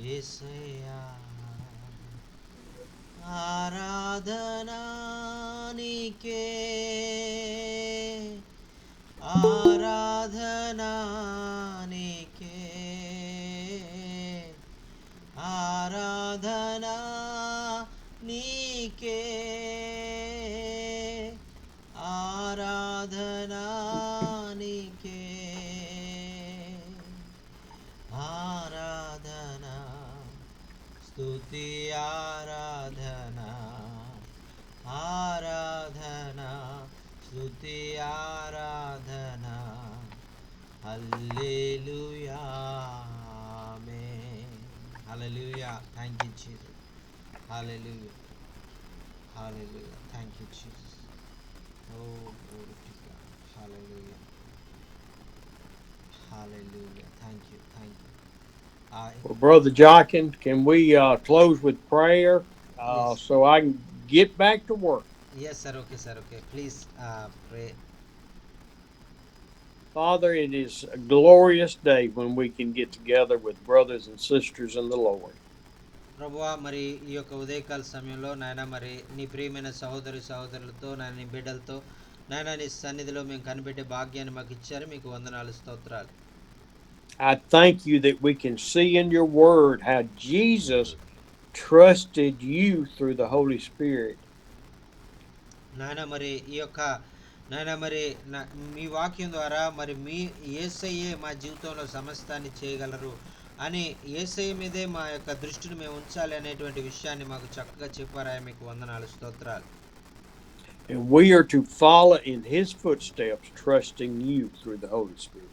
[SPEAKER 1] యేసయ్యా ఆరాధనా నీకే ఆరాధనా నీకే ఆరాధనా నీకే ఆరాధనా నీకే ఆరాధనా స్తుతి ఆరాధనా ఆరాధనా స్తుతి ఆరాధనా హల్లెలూయా ఆమేన్ హల్లెలూయా థ్యాంక్ యూ జీసస్ హల్లెలూయా హల్లెలూయా థ్యాంక్ యూ జీసస్ ఓ glory to God hallelujah hallelujah thank you
[SPEAKER 3] Well, Brother Jockin, can we close with prayer
[SPEAKER 1] Yes.
[SPEAKER 3] so I can get back to work?
[SPEAKER 1] yes sir, okay please pray.
[SPEAKER 3] Father, it is a glorious day when we can get together with brothers and sisters in the Lord.
[SPEAKER 1] ప్రభువా మరి ఈ యొక్క ఉదయకాల సమయంలో నాయన మరి నీ ప్రియమైన సహోదరులతో నాయన నీ బిడ్డలతో నాయన నీ సన్నిధిలో మేము కనిపెట్టే భాగ్యాన్ని మాకు ఇచ్చారు మీకు వందనాలు స్తోత్రాలు.
[SPEAKER 3] I thank you that we can see in your word how Jesus trusted you through the Holy Spirit.
[SPEAKER 1] నాయన మరి ఈ యొక్క నాయన మరి మీ వాక్యం ద్వారా మరి మీ యేసయ్యే మా జీవితంలో సమస్తాన్ని చేయగలరు అని యేసయ్య మీదే మా యొక్క దృష్టిని మేము ఉంచాలి అనేటువంటి విషయాన్ని మాకు చక్కగా చెప్పారాయ మీకు వందనాలు స్తోత్రాలు.
[SPEAKER 3] And we are to follow in his footsteps, trusting you through the Holy Spirit.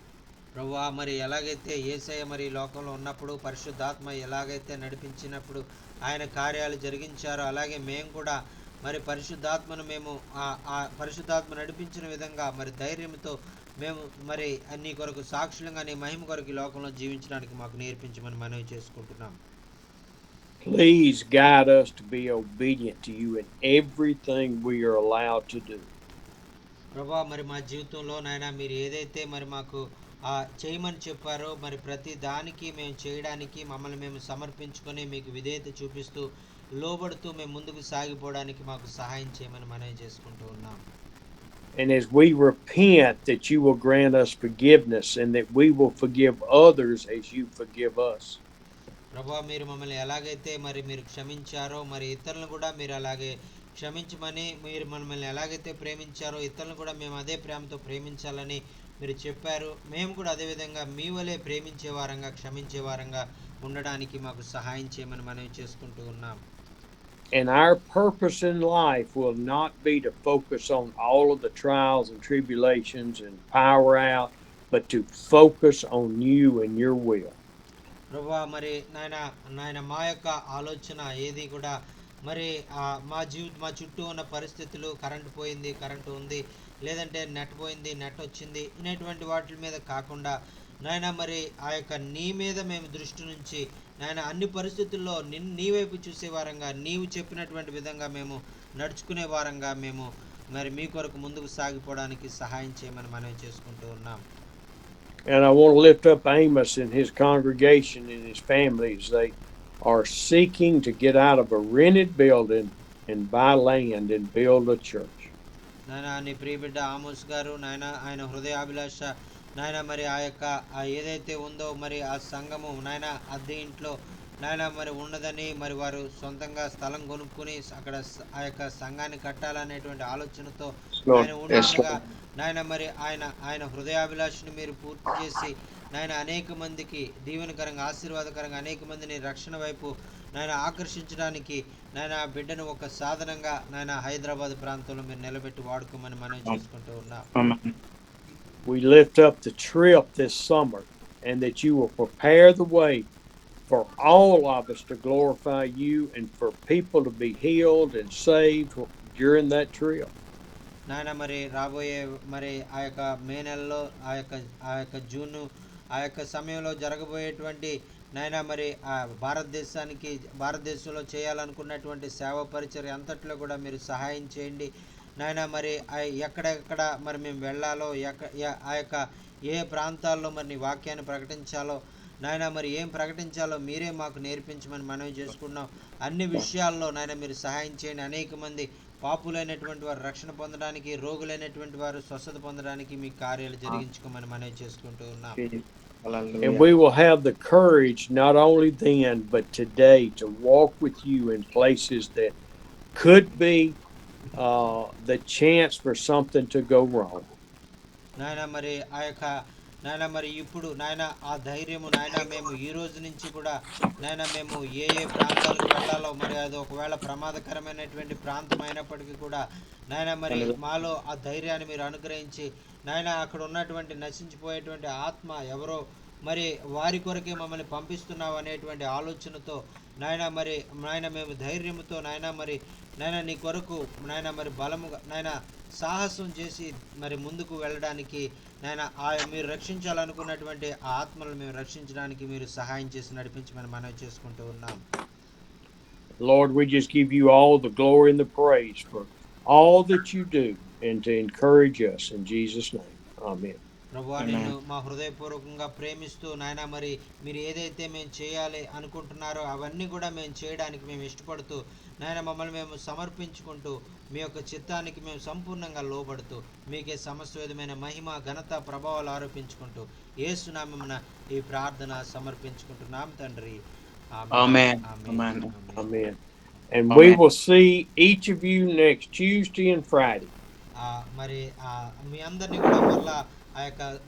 [SPEAKER 1] ప్రభువా మరి ఎలాగైతే యేసయ్య మరి లోకంలో ఉన్నప్పుడు పరిశుద్ధాత్మ ఎలాగైతే నడిపించినప్పుడు ఆయన కార్యాలు జరిగించారో అలాగే మేము కూడా మరి పరిశుద్ధాత్మను మేము ఆ పరిశుద్ధాత్మ నడిపించిన విధంగా మరి ధైర్యంతో మేము మరి నీ కొరకు సాక్షులంగా నీ మహిమ కొరకు ఈ లోకంలో జీవించడానికి మాకు నేర్పించమని మనవి చేసుకుంటున్నాం.
[SPEAKER 3] Please guide us to be obedient to you in everything we are allowed to do.
[SPEAKER 1] ప్రభువా మరి మా జీవితంలో నాయన మీరు ఏదైతే మరి మాకు చేయమని చెప్పారో మరి ప్రతి దానికి మేము చేయడానికి మమ్మల్ని మేము సమర్పించుకొని మీకు విధేయత చూపిస్తూ లోబడుతూ మేము ముందుకు సాగిపోవడానికి మాకు సహాయం చేయమని మనవి చేసుకుంటూ ఉన్నాం.
[SPEAKER 3] And as we repent, that you will grant us forgiveness and that we will forgive others as you forgive us.
[SPEAKER 1] ప్రభువా మీరు మమ్మల్ని ఎలాగైతే మరి మీరు క్షమించారో మరి ఇతరులను కూడా మీరు అలాగే క్షమించమని మీరు మమ్మల్ని ఎలాగైతే ప్రేమించారో ఇతరులను కూడా మేము అదే ప్రేమతో ప్రేమించాలని మీరు చెప్పారు. మేము కూడా అదేవిధంగా మీ వలె ప్రేమించే వారంగా క్షమించే వారంగా ఉండడానికి మాకు సహాయం చేయమని మనవి చేసుకుంటూ ఉన్నాం.
[SPEAKER 3] And our purpose in life will not be to focus on all of the trials and tribulations and power out, but to focus on you and your will.
[SPEAKER 1] ప్రభువా మరి నాయన మా యొక్క ఆలోచన ఏది కూడా మరి మా చుట్టూ ఉన్న పరిస్థితులు కరెంటు ఉంది లేదంటే నెట్ వచ్చింది ఇనేటువంటి వాటి మీద కాకుండా నాయన మరి ఆ యొక్క నీ మీద మేము దృష్టి నుంచి నాయన అన్ని పరిస్థితుల్లో నీ వైపు చూసే వారంగా నీవు చెప్పినటువంటి విధంగా మేము నడుచుకునే వారంగా మేము మరి మీ కొరకు ముందుకు సాగిపోవడానికి సహాయం చేయమని మనవి చేసుకుంటూ ఉన్నాం.
[SPEAKER 3] And I want to lift up Amos and his congregation and his families. They are seeking to get out of a rented building and buy land and build a church.
[SPEAKER 1] నాయన నీ ప్రియ బిడ్డ ఆమోస్ గారు నాయన ఆయన హృదయాభిలాష నాయన మరి ఆ యొక్క ఏదైతే ఉందో మరి ఆ సంఘము నాయన అద్దె ఇంట్లో నాయన మరి ఉన్నదని మరి వారు సొంతంగా స్థలం కొనుక్కుని అక్కడ ఆ యొక్క సంఘాన్ని కట్టాలనేటువంటి ఆలోచనతో ఆయన ఉండగా నాయన మరి ఆయన హృదయాభిలాషని మీరు పూర్తి చేసి నాయన అనేక మందికి దీవెనకరంగా ఆశీర్వాదకరంగా అనేక మందిని రక్షణ వైపు నాయన ఆకర్షించడానికి నాయన బిడ్డను ఒక సాధనంగా నాయన హైదరాబాద్ ప్రాంతంలో మీరు నిలబెట్టి వాడుకోమని మనం చేసుకుంటూ ఉన్నాం.
[SPEAKER 3] We lift up the trip this summer and that you will prepare the way for all of us to glorify you and for people to be healed and saved during that trip.
[SPEAKER 1] నాయన మరి రాబోయే మరి ఆ యొక్క మే నెలలో ఆ యొక్క June ఆ యొక్క సమయంలో జరగబోయేటువంటి నాయన మరి ఆ భారతదేశంలో చేయాలనుకున్నటువంటి సేవా పరిచర్య అంతట్లో కూడా మీరు సహాయం చేయండి నాయన మరి ఎక్కడెక్కడ మరి మేము వెళ్ళాలో ఆ యొక్క ఏ ప్రాంతాల్లో మరి నీ వాక్యాన్ని ప్రకటించాలో నాయన మరి ఏం ప్రకటించాలో మీరే మాకు నేర్పించమని మనవి చేసుకున్నాం. అన్ని విషయాల్లో నాయన మీరు సహాయం చేయండి. అనేక మంది పాపులైనటువంటి వారు రక్షణ పొందడానికి, రోగులైనటువంటి వారు స్వస్థత పొందడానికి మీ కార్యాలు జరిగించుకోమని మనవి చేసుకుంటూ ఉన్నాం.
[SPEAKER 3] And we will have the courage not only then but today to walk with you in places that could be the chance for something to go wrong.
[SPEAKER 1] నాయన మరి ఆ యొక్క నాయన మరి ఇప్పుడు నాయన ఆ ధైర్యము నాయన మేము ఈ రోజు నుంచి కూడా నాయన మేము ఏ ప్రాంతాలకు వెళ్ళాలో మరి అది ఒకవేళ ప్రమాదకరమైనటువంటి ప్రాంతం అయినప్పటికీ కూడా నాయన మరి మాలో ఆ ధైర్యాన్ని మీరు అనుగ్రహించి నాయన అక్కడ ఉన్నటువంటి నశించిపోయేటువంటి ఆత్మ ఎవరో మరి వారి కొరకే మమ్మల్ని పంపిస్తున్నావు అనేటువంటి ఆలోచనతో నాయన మేము ధైర్యంతో నాయన నీ కొరకు నాయన మరి బలముగా నాయన సాహసం చేసి మరి ముందుకు వెళ్ళడానికి నాయన మీరు రక్షించాలనుకున్నటువంటి ఆ ఆత్మలను మేము రక్షించడానికి మీరు సహాయం చేసి నడిపించమని మనవి చేసుకుంటూ ఉన్నాం.
[SPEAKER 3] Lord, we just give you all the glory and the praise for all that you do and to encourage us in Jesus' name. Amen.
[SPEAKER 1] ప్రభువా, నిన్ను మా హృదయపూర్వకంగా ప్రేమిస్తూ నాయన మరి మీరు ఏదైతే మేము చేయాలి అనుకుంటున్నారో అవన్నీ కూడా మేము చేయడానికి మేము ఇష్టపడుతూ నాయన మమ్మల్ని మేము సమర్పించుకుంటూ మీ యొక్క చిత్తానికి మేము సంపూర్ణంగా లోబడుతూ మీకే సమస్త విధమైన మహిమ ఘనత ప్రభావాలు ఆరోపించుకుంటూ యేసు నామమున ఈ ప్రార్థన సమర్పించుకుంటున్నాం తండ్రి.
[SPEAKER 5] Amen.
[SPEAKER 3] Amen. Amen. And we will see each of you next Tuesday and Friday.
[SPEAKER 1] మరి మీ అందరినీ కూడా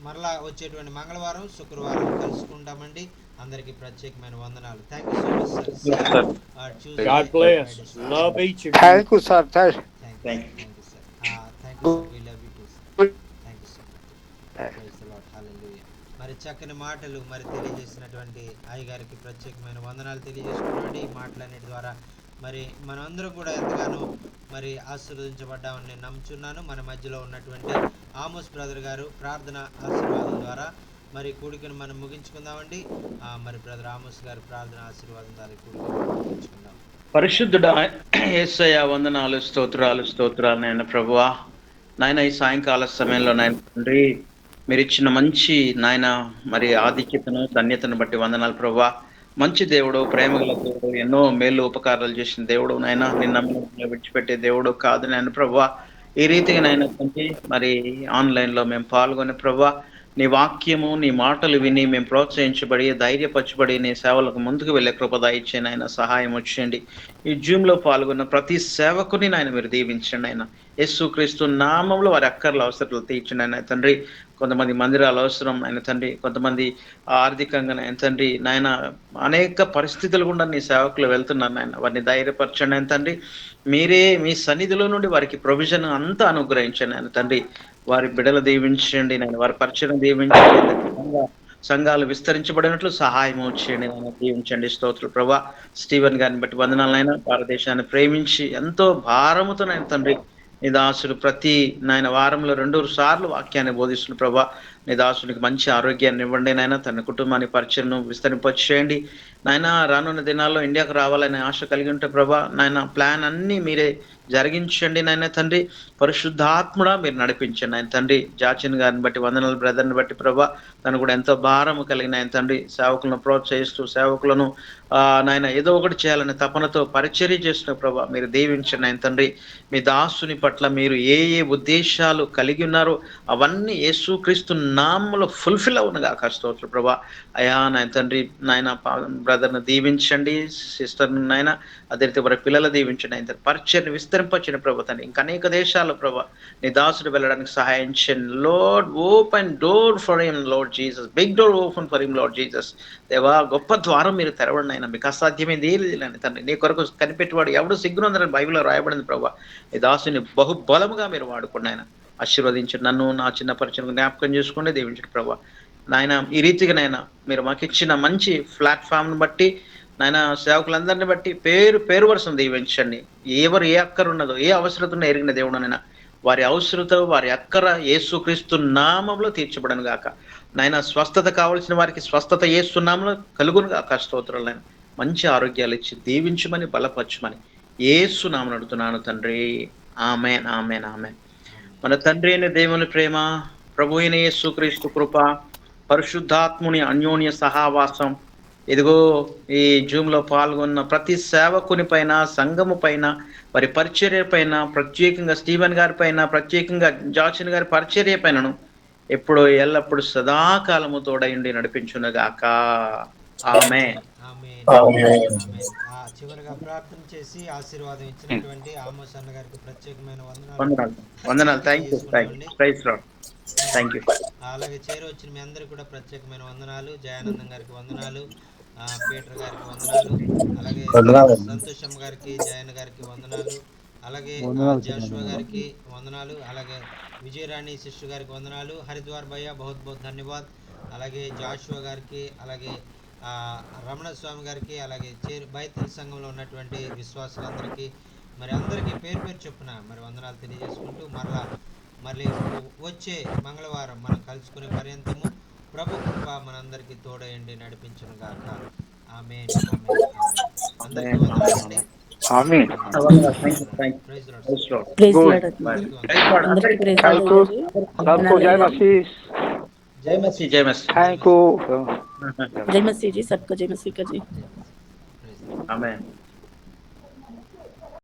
[SPEAKER 1] మరలా వచ్చేటువంటి మంగళవారం శుక్రవారం కలుసుకుంటామండి. అందరికీ ప్రత్యేకమైన వందనాలు. Thank you so much sir.
[SPEAKER 3] God bless. Love each of you.
[SPEAKER 4] Thank you, sir.
[SPEAKER 1] Thank you sir. Thank you sir. We love you too sir. Thank you so much. Praise the Lord. Hallelujah. మరి చక్కని మాటలు మరి తెలియజేసినటువంటి అయ్యగారికి ప్రత్యేకమైన వందనాలు తెలియజేసుకున్నాండి. ఈ మాటలన్నిటి ద్వారా మరి మనందరం కూడా ఎంతగానో మరి ఆశీర్వదించబడ్డామని నేను నమ్ముచున్నాను. మన మధ్యలో ఉన్నటువంటి ఆమోస్ బ్రదర్ గారు ప్రార్థన ఆశీర్వాదం ద్వారా మరి కూడికను మనం ముగించుకుందామండి. మరి బ్రదర్ ఆమోస్ గారు ప్రార్థన ఆశీర్వాదం ద్వారా కూడికను ముగించుకుందాం.
[SPEAKER 5] పరిశుద్ధుడా యేసయ్య, వందనాలు, స్తోత్రాలు నాయన ప్రభువా. నాయన ఈ సాయంకాల సమయంలో నాయన తండ్రి మీరు ఇచ్చిన మంచి నాయన మరి ఆధిక్యతను ధన్యతను బట్టి వందనాలు ప్రభువా. మంచి దేవుడు, ప్రేమగల దేవుడు, ఎన్నో మేలు ఉపకారాలు చేసిన దేవుడు నాయన. నిన్న విడిచిపెట్టే దేవుడు కాదు నాయన ప్రభువా. ఈ రీతిగా నాయన తండ్రి మరి ఆన్లైన్లో మేము పాల్గొనే ప్రభువా, నీ వాక్యము నీ మాటలు విని మేము ప్రోత్సహించబడి ధైర్యపరచబడి నీ సేవలకు ముందుకు వెళ్ళే కృప దయచేయండి నాయన. సహాయం వచ్చేయండి. ఈ జూమ్లో పాల్గొన్న ప్రతి సేవకుని నాయన మీరు దీవించండి ఆయన. యేసుక్రీస్తు నామంలో వారి అక్కర్ల అవసరాలు తీర్చండి ఆయన తండ్రి. కొంతమంది మందిరాలు అవసరం ఆయన తండ్రి, కొంతమంది ఆర్థికంగా ఆయన తండ్రి నాయన అనేక పరిస్థితులు గుండా నీ సేవకులు వెళ్తున్నారు నాయన. వారిని ధైర్యపరచండి ఆయన తండ్రి. మీరే మీ సన్నిధిలో నుండి వారికి ప్రొవిజన్ అంతా అనుగ్రహించండి ఆయన తండ్రి. వారి బిడ్డలు దీవించండి నాయన, వారి పరిచయం దీవించండి. సంఘాలు విస్తరించబడినట్లు సహాయం వచ్చేయండి నాయన, దీవించండి. స్తోత్రులు ప్రభా. స్టీవెన్ గారిని బట్టి వందనాలైనా, భారతదేశాన్ని ప్రేమించి ఎంతో భారముతో నాయన తండ్రి నీ దాసుడు ప్రతి నాయన వారంలో 2 సార్లు వాక్యాన్ని బోధిస్తున్న ప్రభా. నీ దాసునికి మంచి ఆరోగ్యాన్ని ఇవ్వండి నాయన. తన కుటుంబాన్ని పరిచయం విస్తరింపచేయండి నాయన. రానున్న దినాల్లో ఇండియాకు రావాలనే ఆశ కలిగి ఉంటే ప్రభా నాయన ప్లాన్ అన్నీ మీరే జరిగించండి నాయన తండ్రి. పరిశుద్ధాత్ముడా మీరు నడిపించండి ఆయన తండ్రి. జాచిన్ గారిని బట్టి వందనాలు, బ్రదర్ని బట్టి ప్రభా తను కూడా ఎంతో భారము కలిగిన ఆయన తండ్రి. సేవకులను ప్రోత్సహిస్తూ సేవకులను నాయన ఏదో ఒకటి చేయాలనే తపనతో పరిచర్య చేస్తున్న ప్రభా మీరు దీవించండి ఆయన తండ్రి. మీ దాసుని పట్ల మీరు ఏ ఉద్దేశాలు కలిగి ఉన్నారో అవన్నీ యేసుక్రీస్తు నామములో ఫుల్ఫిల్ అవునుగా స్తోత్రులు ప్రభా. అయా నాయన తండ్రి నాయన బ్రదర్ను దీవించండి, సిస్టర్ను నాయన అదే రీతి వారి పిల్లలు దీవించండి ఆయన తండ్రి. పరిచర్ని విస్తరింపచేయండి ప్రభా తండ్రి. ఇంకా అనేక దేశాలు ప్రభా నీ దాసుడు వెళ్ళడానికి సహాయం చేయండి. Lord open door for him lord Jesus, big door open for him lord Jesus. దేవా గొప్ప ద్వారం మీరు తెరవండి ఆయన. మీకు అసాధ్యమైంది ఏది లేని తండ్రి. నీ కొరకు కనిపెట్టేవాడు ఎవడు సిగ్గునందని బైబిల్లో రాయబడింది ప్రభా. ఈ దాసుని బహుబలముగా మీరు వాడుకోండి ఆయన. ఆశీర్వదించండి. నన్ను నా చిన్న పరిచయం జ్ఞాపకం చేసుకోండి, దీవించండి ప్రభా నాయన. ఈ రీతిగా నాయన మీరు మాకు ఇచ్చిన మంచి ప్లాట్ఫామ్ను బట్టి నాయన సేవకులందరిని బట్టి పేరు వరుసను దీవించండి. ఎవరు ఏ అక్కర ఉన్నదో ఏ అవసరత ఉన్న ఎరిగిన దేవుడునైనా వారి అవసరత వారి అక్కర యేసుక్రీస్తు నామంలో తీర్చబడను గాక నాయన. స్వస్థత కావలసిన వారికి స్వస్థత యేసు నామంలో కలుగును గాక. స్తోత్రాలైన మంచి ఆరోగ్యాలు ఇచ్చి దీవించమని బలపరచమని యేసు నామమున అడుగుతున్నాను తండ్రి. ఆమేన్ ఆమేన్ ఆమేన్. మన తండ్రి అయిన దేవుని ప్రేమ, ప్రభు అయిన యేసుక్రీస్తు కృప, పరిశుద్ధాత్ముని అన్యోన్య సహవాసం, ఇదిగో ఈ జూమ్ లో పాల్గొన్న ప్రతి సేవకుని పైన, సంఘము పైన, వారి పరిచర్య పైన, ప్రత్యేకంగా స్టీవెన్ గారి పైన, ప్రత్యేకంగా జాక్సన్ గారి పరిచర్య పైనను ఎప్పుడు ఎల్లప్పుడు సదాకాలము తోడయుండి నడిపించునుగాక. ఆమేన్.
[SPEAKER 1] ఆమేన్.
[SPEAKER 6] ఆమేన్.
[SPEAKER 1] ఆమేన్. చివరిగా ప్రార్థన చేసి ఆశీర్వాదం ఇచ్చినటువంటి ఆమోస్ అన్న గారికి ప్రత్యేకమైన వందనాలు
[SPEAKER 5] వందనాలు వందనాలు. Thank you praise lord. Thank you.
[SPEAKER 1] అలాగే చేరవచ్చిన మీ అందరికి కూడా ప్రత్యేకమైన వందనాలు. జయానందం గారికి వందనాలు, పీటర్ గారికి వందనాలు, అలాగే
[SPEAKER 6] వందనాలు.
[SPEAKER 1] సంతోషమ్మ గారికి, జయన్ గారికి వందనాలు, అలాగే జాషువా గారికి వందనాలు, అలాగే విజయరాణి సిస్టర్ గారికి వందనాలు, హరిద్వార్ భయ్య బహుత్ బహుత్ ధన్యవాద్, అలాగే జాషువా గారికి, అలాగే రమణ స్వామి గారికి, అలాగే బైతల్ సంఘంలో ఉన్నటువంటి విశ్వాసులందరికీ, మరి అందరికీ పేరు పేరు చొప్పున మరి వందనాలు తెలియజేసుకుంటూ మళ్ళీ వచ్చే మంగళవారం మనం కలుసుకునే పర్యంతము ప్రభు కృప మనందరికీ తోడయండి నడిపించును గాక. ఆమేన్ ఆమేన్ ఆమేన్. అందరికీ వందనాలండి.
[SPEAKER 4] ఆమేన్.
[SPEAKER 1] Praise Lord.
[SPEAKER 5] Praise Lord.
[SPEAKER 2] Praise
[SPEAKER 4] Good.
[SPEAKER 2] Lord అందరికీ ప్రైజ్
[SPEAKER 4] Thank you. सबको जय मसीह.
[SPEAKER 5] జై మసీ జై మసీ.
[SPEAKER 4] Thank you.
[SPEAKER 2] जय मसीह जी, सबको जय मसीह का जी.
[SPEAKER 1] Praise lord.
[SPEAKER 5] ఆమేన్.